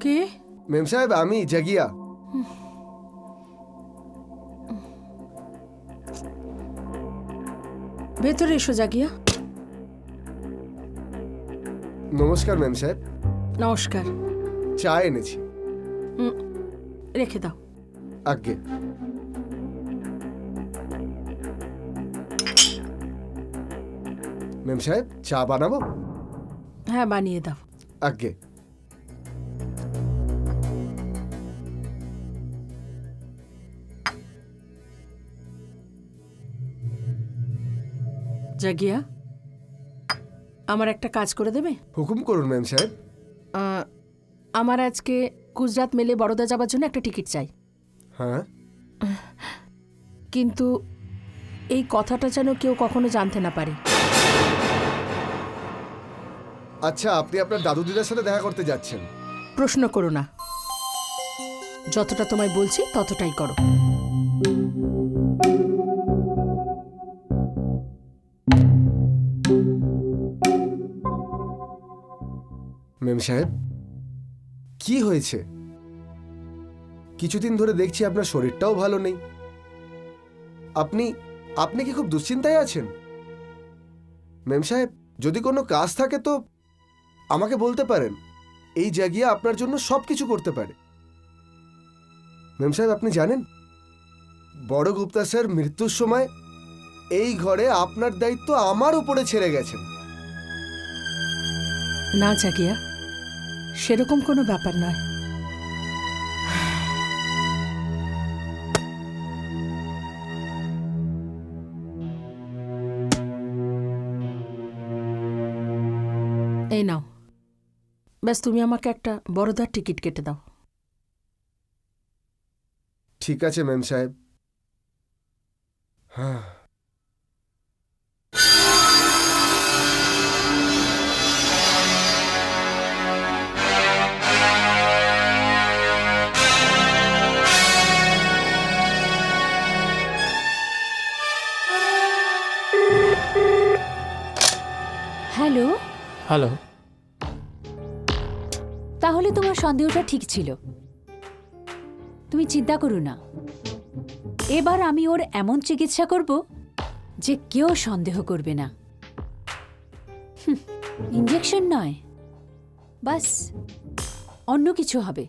কে? মেম সাহেব, আমি জাগিয়া। ভেতরে এসো জাগিয়া। নমস্কার মেম সাহেব, নমস্কার। চা এনেছি। রেখে দাও। আজ্ঞে। মেম সাহেব, চা বানাবো? হ্যাঁ, বানিয়ে দাও। আজ্ঞে। জাগিয়া, আমার একটা কাজ করে দেবে? হুকুম করুন মেম সাহেব। আমার আজকে গুজরাট মেলে বড়োদা যাবার জন্য একটা টিকিট চাই। হ্যাঁ, কিন্তু এই কথাটা যেন কেউ কখনো জানতে না পারে। আচ্ছা, আপনি আপনার দাদু দিদার সাথে দেখা করতে যাচ্ছেন? প্রশ্ন করো না, যতটা তোমায় বলছি ততটাই করো। মেম সাহেব, কি হয়েছে? কিছুদিন ধরে দেখছি আপনার শরীরটাও ভালো নেই। আপনি আপনি কি খুব দুশ্চিন্তায় আছেন? মেম সাহেব, যদি কোনো কাজ থাকে তো আমাকে বলতে পারেন। এই জাগিয়া আপনার জন্য সবকিছু করতে পারে। মেম সাহেব, আপনি জানেন বড় গুপ্তা স্যার মৃত্যুর সময় এই ঘরে আপনার দায়িত্ব আমার উপরে ছেড়ে গেছেন। না জাগিয়া, সেরকম কোনো ব্যাপার নয়। এই নাও, ব্যাস তুমি আমাকে একটা বড়দার টিকিট কেটে দাও। ঠিক আছে মেম সাহেব। হ্যাঁ, হ্যালো। হ্যালো। তাহলে তোমার সন্দেহটা ঠিক ছিল। তুমি চিন্তা করো না, এবার আমি ওর এমন চিকিৎসা করব যে কেউ সন্দেহ করবে না। ইঞ্জেকশন নয়, বাস অন্য কিছু হবে।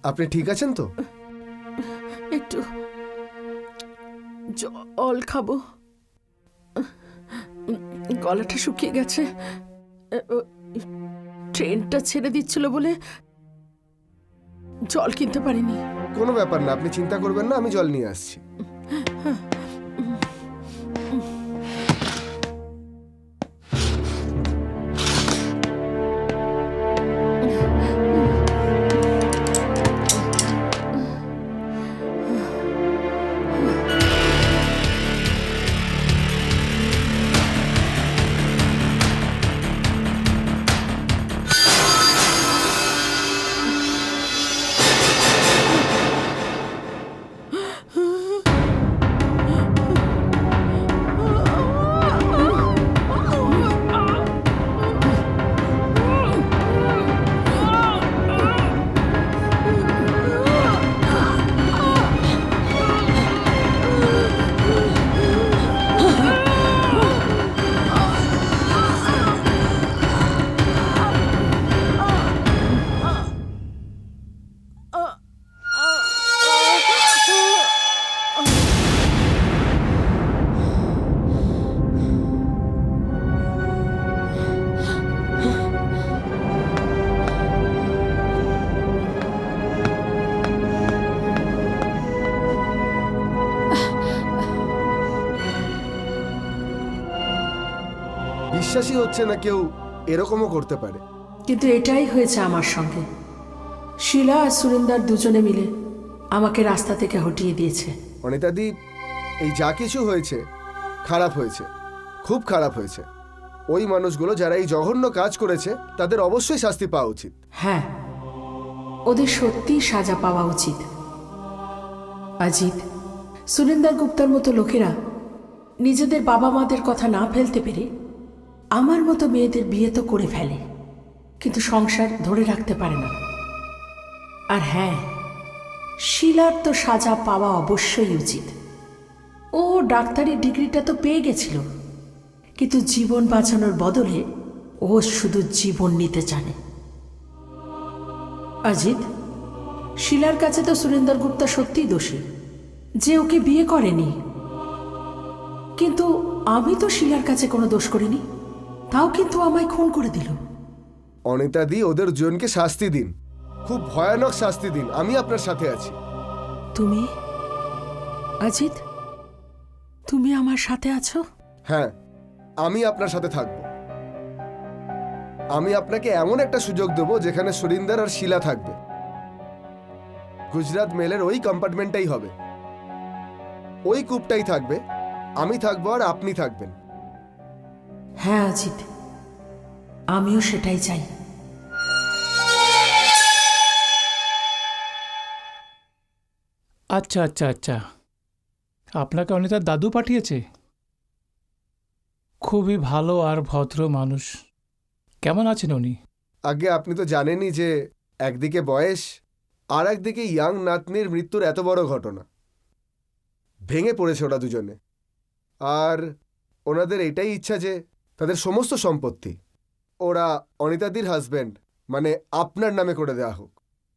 আপনি ঠিক আছেন তো? একটু জল খাবো, গলাটা শুকিয়ে গেছে। ট্রেনটা ছেড়ে দিচ্ছিল বলে জল কিনতে পারিনি। কোনো ব্যাপার না, আপনি চিন্তা করবেন না, আমি জল নিয়ে আসছি। বিশ্বাসই হচ্ছে না কেউ এরকমও করতে পারে। কিন্তু এটাই হয়েছে আমার সঙ্গে। শিলা আর সুরিন্দার দুজনে মিলে আমাকে রাস্তা থেকে হটিয়ে দিয়েছে। অনিতাদি, এই যা কিছু হয়েছে খারাপ হয়েছে, খুব খারাপ হয়েছে। ওই মানুষগুলো যারা এই জঘন্য কাজ করেছে তাদের অবশ্যই শাস্তি পাওয়া উচিত। হ্যাঁ, ওদের সত্যিই সাজা পাওয়া উচিত। অজিত, সুরিন্দার গুপ্তার মতো লোকেরা নিজেদের বাবা মাদের কথা না ফেলতে পেরে আমার মতো মেয়েদের বিয়ে তো করে ফেলে, কিন্তু সংসার ধরে রাখতে পারে না। আর হ্যাঁ, শিলার তো সাজা পাওয়া অবশ্যই উচিত। ও ডাক্তারি ডিগ্রিটা তো পেয়ে গেছিল, কিন্তু জীবন বাঁচানোর বদলে ও শুধু জীবন নিতে জানে। অজিত, শিলার কাছে তো সুরেন্দর গুপ্তা সত্যিই দোষী যে ওকে বিয়ে করেনি, কিন্তু আমি তো শিলার কাছে কোনো দোষ করিনি, তাও কিন্তু আমায় খুন করে দিল। অনিতাদি, ওদের দুজনকে শাস্তি দিন, খুব ভয়ানক শাস্তি দিন। আমি আপনার সাথে আছি। তুমি অজিত, তুমি আমার সাথে আছো? হ্যাঁ, আমি আপনার সাথে থাকব। আমি আপনাকে এমন একটা সুযোগ দেবো যেখানে সুরিন্দর আর শিলা থাকবে। গুজরাট মেলের ওই কম্পার্টমেন্টটাই হবে, ওই কূপটাই থাকবে। আমি থাকবো আর আপনি থাকবেন। হ্যাঁ অজিত, আমিও সেটাই চাই। আচ্ছা আচ্ছা আচ্ছা, আপনাকে অনিতার দাদু পাঠিয়েছে? খুবই ভালো আর ভদ্র মানুষ। কেমন আছেন উনি? আগে আপনি তো জানেনই যে একদিকে বয়স আর একদিকে ইয়াং নাতনির মৃত্যুর এত বড় ঘটনা। ভেঙে পড়েছে ওরা দুজনে। আর ওনাদের এটাই ইচ্ছা যে তাদের সমস্ত সম্পত্তি ওরা অনিতাদির হাজব্যান্ড মানে আপনার নামে করে দেওয়া হোক।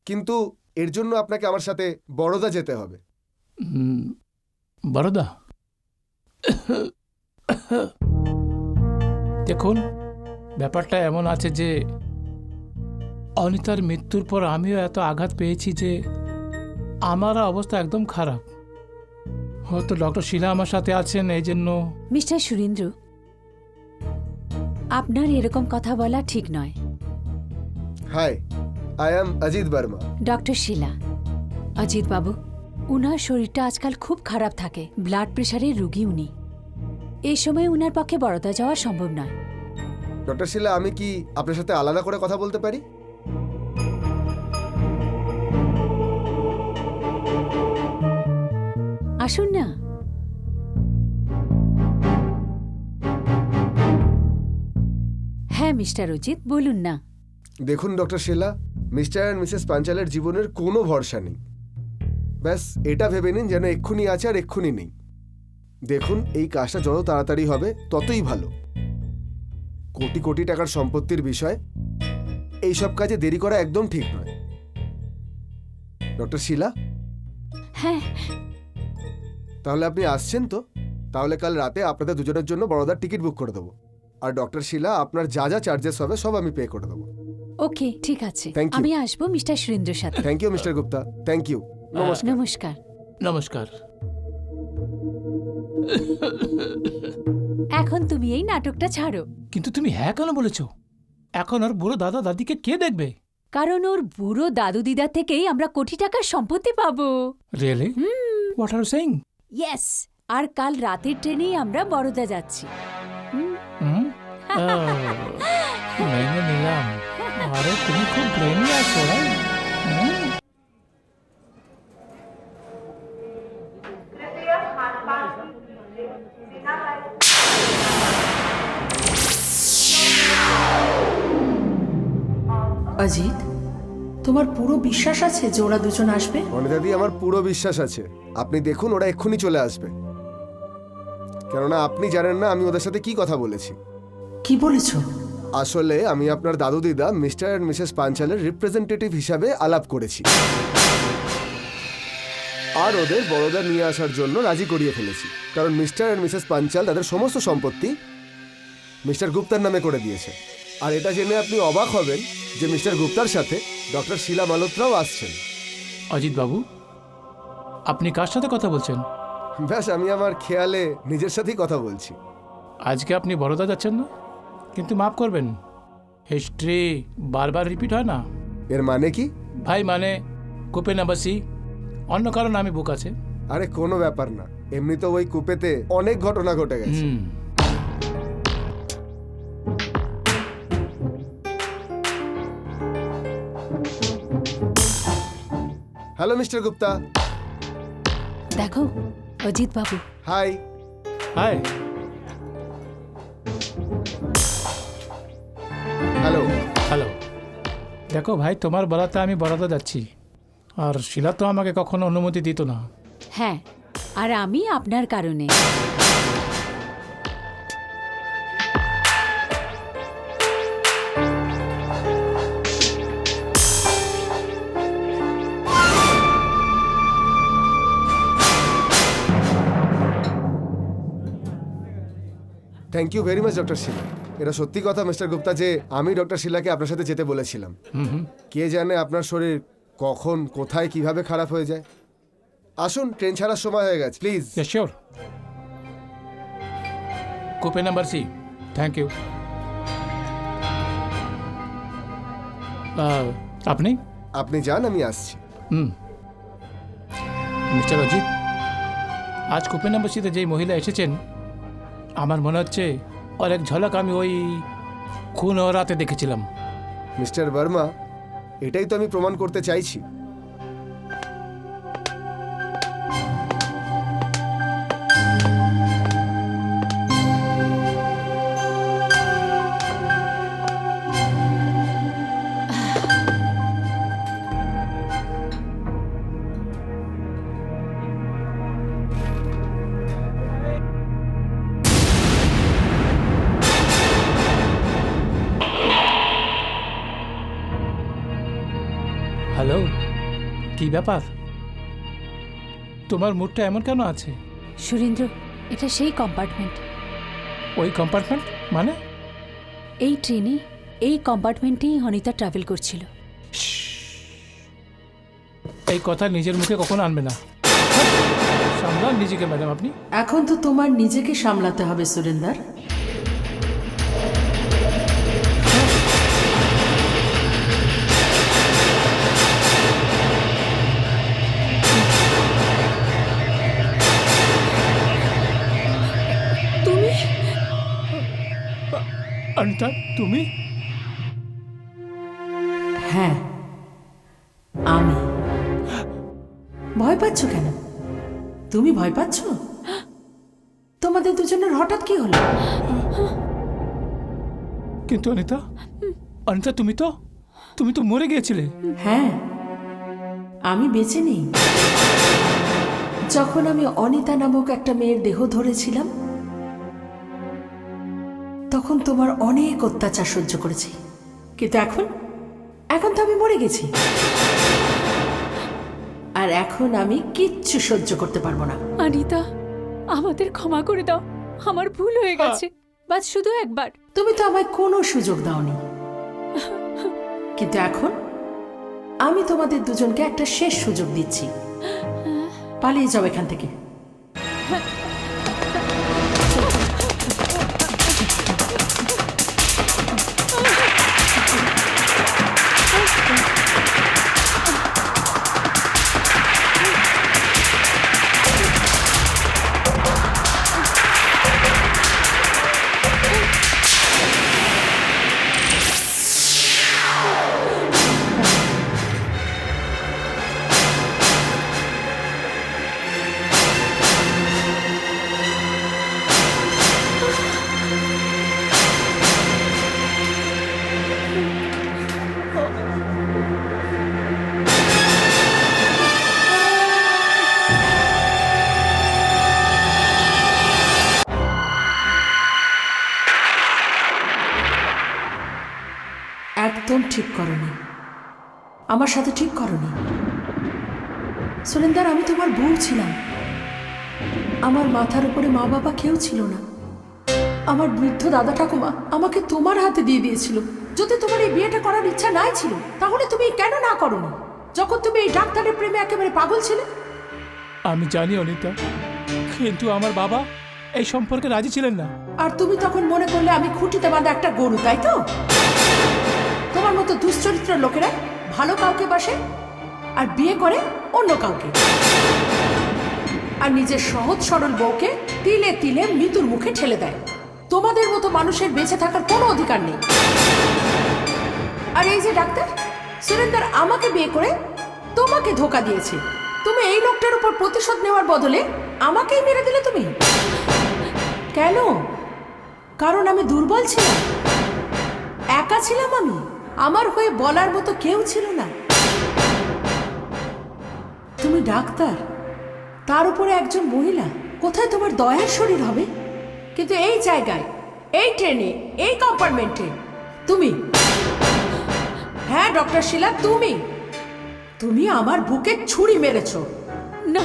কিন্তু এর জন্য আপনাকে আমার সাথে বড়দা যেতে হবে। বড়দা? দেখুন, ব্যাপারটা এমন আছে যে অনিতার মৃত্যুর পর আমিও এত আঘাত পেয়েছি যে আমার অবস্থা একদম খারাপ। হয়তো ডক্টর শিলা আমার সাথে আছেন, এই জন্য। মিস্টার সুরেন্দ্র, আপনার এরকম কথা বলা ঠিক নয়। Hi, I am Ajit Verma. Doctor Sheela. Ajit babu, উনার শরীরটা আজকাল খুব খারাপ থাকে, ব্লাড প্রেশারের রুগী উনি। এই সময় উনার পক্ষে বড়দা যাওয়া সম্ভব নয়। ডক্টর শিলা, আমি কি আপনার সাথে আলাদা করে কথা বলতে পারি? আসুন না। হ্যাঁ মিস্টার অজিত, বলুন না। দেখুন doctor Sheela, mister and Mrs পাঞ্চালের জীবনের কোনো ভরসা নেই। ব্যাস এটা ভেবে নিন যেন এক্ষুনি আছে আর এক্ষুনি নেই। দেখুন, এই কাজটা যত তাড়াতাড়ি হবে ততই ভালো। কোটি কোটি টাকার সম্পত্তির বিষয়, এইসব কাজে দেরি করা একদম ঠিক নয়। ডক্টর শিলা, হ্যাঁ, তাহলে আপনি আসছেন তো? তাহলে কাল রাতে আপনাদের দুজনের জন্য বড়দার টিকিট বুক করে দেবো। আর ডক্টর শিলা, আপনার যা যা চার্জেস হবে সব আমি পে করে দেবো। ওকে, ঠিক আছে। Thank you. আমি আসবো মিস্টার সুরেন্দ্রের সাথে। Thank you mister Gupta, thank you. নমস্কার। নমস্কার। নমস্কার। এখন তুমি এই নাটকটা ছাড়ো। কিন্তু তুমি হ্যাঁ কেন বলেছো? এখন ওর বুড়ো দাদা দাদিকে কে দেখবে? কারণ ওর বুড়ো দাদু দিদা থেকেই আমরা কোটি টাকার সম্পত্তি পাবো। Really? What are you saying? Yes. আর কাল রাতের ট্রেনেই আমরা বরোদা যাচ্ছি। মেনে নিলাম। আরে তুমি খুব ব্রেনি আছো, রাইট? অজিত, তোমার পুরো বিশ্বাস আছে যে ওরা দুজন আসবে? অনিতাদি, আমার পুরো বিশ্বাস আছে। আপনি দেখুন, ওরা এক্ষুনি চলে আসবে। কেননা আপনি জানেন না আমি ওদের সাথে কি কথা বলেছি। কি বলেছো? আসলে আমি আপনার দাদু দিদা মিস্টার অ্যান্ড মিসেস পাঞ্চালের রিপ্রেজেন্টেটিভ হিসাবে আলাপ করেছি, আর ওদের বড়দা নিয়ে আসার জন্য রাজি করিয়ে ফেলেছি। কারণ মিস্টার অ্যান্ড মিসেস পাঞ্চাল তাদের সমস্ত সম্পত্তি মিস্টার গুপ্তার নামে করে দিয়েছে। আর এটা জেনে আপনি অবাক হবেন যে মিস্টার গুপ্তার সাথে ডক্টর শিলা মালহোত্রাও আসছেন। অজিত বাবু, আপনি কার সাথে কথা বলছেন? ব্যাস, আমি আমার খেয়ালে নিজের সাথেই কথা বলছি। আজকে আপনি বরোদা যাচ্ছেন না? কিন্তু মাফ করবেন, হিস্ট্রি বারবার রিপিট হয় না। এর মানে কি? ভাই মানে কুপে নাম্বার অন্য কারণ আমি বুক আছে। আরে কোনো ব্যাপার না, এমনি তো ওই কুপেতে অনেক ঘটনা ঘটে গেছে। Hello mister Gupta. দেখো অজিত বাবু। হাই। হাই। হ্যালো। হ্যালো। দেখো ভাই, তোমার বলাতে আমি বরোদা যাচ্ছি। আর শিলা তো আমাকে কখনো অনুমতি দিত না। হ্যাঁ, আর আমি আপনার কারণে। Thank you very much doctor Sheela. এটা সত্যি কথা মিস্টার গুপ্তা যে আমি ডক্টর শিলাকে আপনার সাথে যেতে বলেছিলাম। কে জানে আপনার শরীর কখন কোথায় কিভাবে খারাপ হয়ে যায়। আসুন, ট্রেন ছাড়ার সময় হয়ে গেছে, please. Sure. Coupe number thank you. আপনি আপনি যান, আমি আসছি। মিস্টার অজিত, আজ কুপে নাম্বার সিতে যেই মহিলা এসেছেন, আমার মনে হচ্ছে ওর এক ঝলক আমি ওই খুন ও রাতে দেখেছিলাম। মিস্টার বর্মা, এটাই তো আমি প্রমাণ করতে চাইছি। হ্যালো, কি ব্যাপার? তোমার মুডটা এমন কেন আছে? সুরেন্দ্র, এটা সেই কম্পার্টমেন্ট। ওই কম্পার্টমেন্ট মানে? এই ট্রেনে এই কম্পার্টমেন্টেই অনিতা ট্রাভেল করছিল। এই কথা নিজের মুখে কখনো আনবে না। সামলান নিজেকে ম্যাডাম আপনি। এখন তো তোমার নিজেকে সামলাতে হবে সুরেন্দার। অনিতা, তুমি? হ্যাঁ, আমি। ভয় পাচ্ছ কেন? তুমি ভয় পাচ্ছ? তোমাদের দুজনের হঠাৎ কি হলো? কিন্তু অনিতা, অনিতা তুমি তো মরে গিয়েছিলে। হ্যাঁ, আমি বেঁচে নেই। যখন আমি অনিতা নামক একটা মেয়ের দেহ ধরেছিলাম, তখন তোমার অনেক অত্যাচার সহ্য করেছি, কিন্তু এখন তো আমি মরে গেছি, আর এখন আমি কিচ্ছু সহ্য করতে পারবো না। অনিতা, আমাদের ক্ষমা করে দাও, আমার ভুল হয়ে গেছে, বাস শুধু একবার। তুমি তো আমায় কোনো সুযোগ দাওনি, কিন্তু এখন আমি তোমাদের দুজনকে একটা শেষ সুযোগ দিচ্ছি। পালিয়ে যাও এখান থেকে। একদম ঠিক করনি, আমার সাথে ঠিক করনি। সুরিন্দর, আমি তোমার বউ ছিলাম। আমার মাথার উপরে মা বাবা কেউ ছিল না। আমার বৃদ্ধ দাদা ঠাকুমা আমাকে তোমার হাতে দিয়ে দিয়েছিল। যদি তোমার এই বিয়েটা করার ইচ্ছা নাই ছিল, তাহলে তুমি কেন না করনি, যখন তুমি এই ডাক্তারের প্রেমে একেবারে পাগল ছিলে? আমি জানি অনিতা, কিন্তু আমার বাবা এই সম্পর্কে রাজি ছিলেন না। আর তুমি তখন মনে করলে আমি খুঁটিতে বাঁধা একটা গরু, তাই তো? তোমার মতো দুশ্চরিত্র লোকেরা ভালো কাউকে বাসে আর বিয়ে করে অন্য কাউকে, আর নিজের সহজ সরল বউকে তিলে তিলে মৃত্যুর মুখে ঠেলে দেয়। তোমাদের মতো মানুষের বেঁচে থাকার কোনো অধিকার নেই। আর এই যে ডাক্তার সুরেন্দর আমাকে বিয়ে করে তোমাকে ধোকা দিয়েছে। তুমি এই লোকটার উপর প্রতিশোধ নেওয়ার বদলে আমাকেই মেরে দিলে তুমি। কেন? কারণ আমি দুর্বল ছিলাম, একা ছিলাম আমি, আমার হয়ে বলার মতো কেউ ছিল না। তুমি ডাক্তার, তার উপরে একজন মহিলা, কোথায় তোমার দয়ার শরীর হবে? কিন্তু এই জায়গায়, এই ট্রেনে, এই কম্পার্টমেন্টে তুমি, হ্যাঁ ডক্টর শিলা, তুমি আমার বুকে ছুরি মেরেছো। না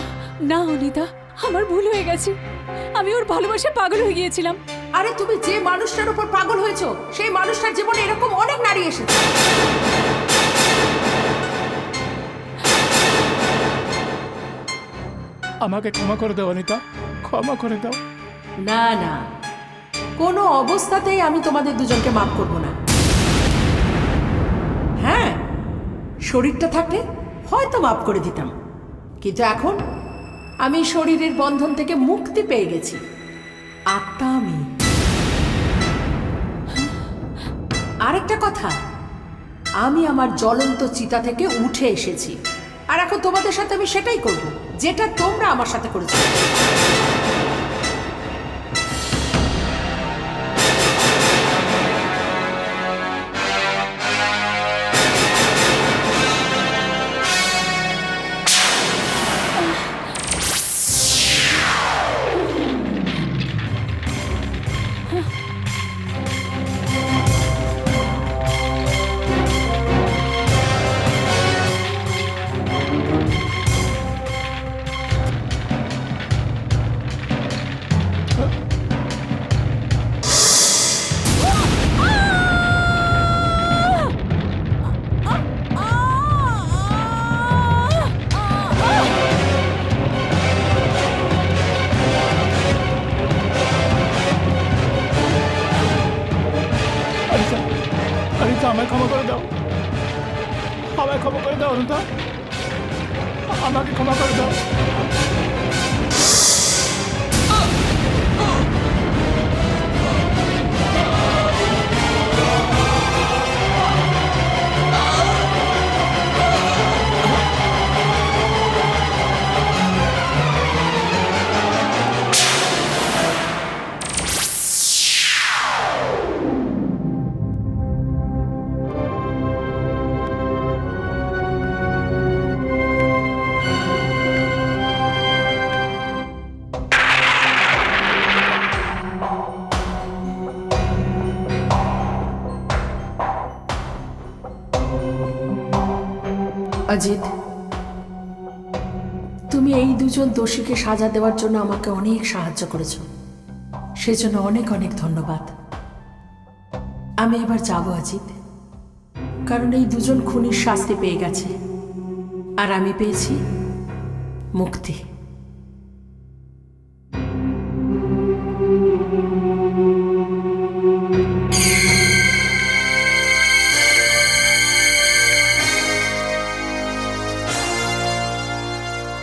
না অনিতা, আমার ভুল হয়ে গেছে, আমি ওর ভালোবাসায় পাগল হয়ে গিয়েছিলাম। আরে তুমি যে মানুষটার উপর পাগল হয়েছো, সেই মানুষটার জীবনে এরকম অনেক নারী এসেছে। আমাকে ক্ষমা করে দাও অনিতা, ক্ষমা করে দাও। না না, কোনো অবস্থাতেই আমি তোমাদের দুজনকে মাফ করব না। হ্যাঁ, শরীরটা থাকলে হয়তো মাফ করে দিতাম, কিন্তু এখন আমি শরীরের বন্ধন থেকে মুক্তি পেয়ে গেছি, আত্মা আমি। আরেকটা কথা, আমি আমার জ্বলন্ত চিতা থেকে উঠে এসেছি, আর এখন তোমাদের সাথে আমি সেটাই করব যেটা তোমরা আমার সাথে করেছো। অনিতা, আমায় ক্ষমা করে দাও, আমায় ক্ষমা করে দাও অনিতা, আমাকে ক্ষমা করে দাও। অজিত, তুমি এই দুজন দোষীকে সাজা দেওয়ার জন্য আমাকে অনেক সাহায্য করেছো, সেজন্য অনেক অনেক ধন্যবাদ। আমি এবার যাব অজিত, কারণ এই দুজন খুনির শাস্তি পেয়ে গেছে আর আমি পেয়েছি মুক্তি।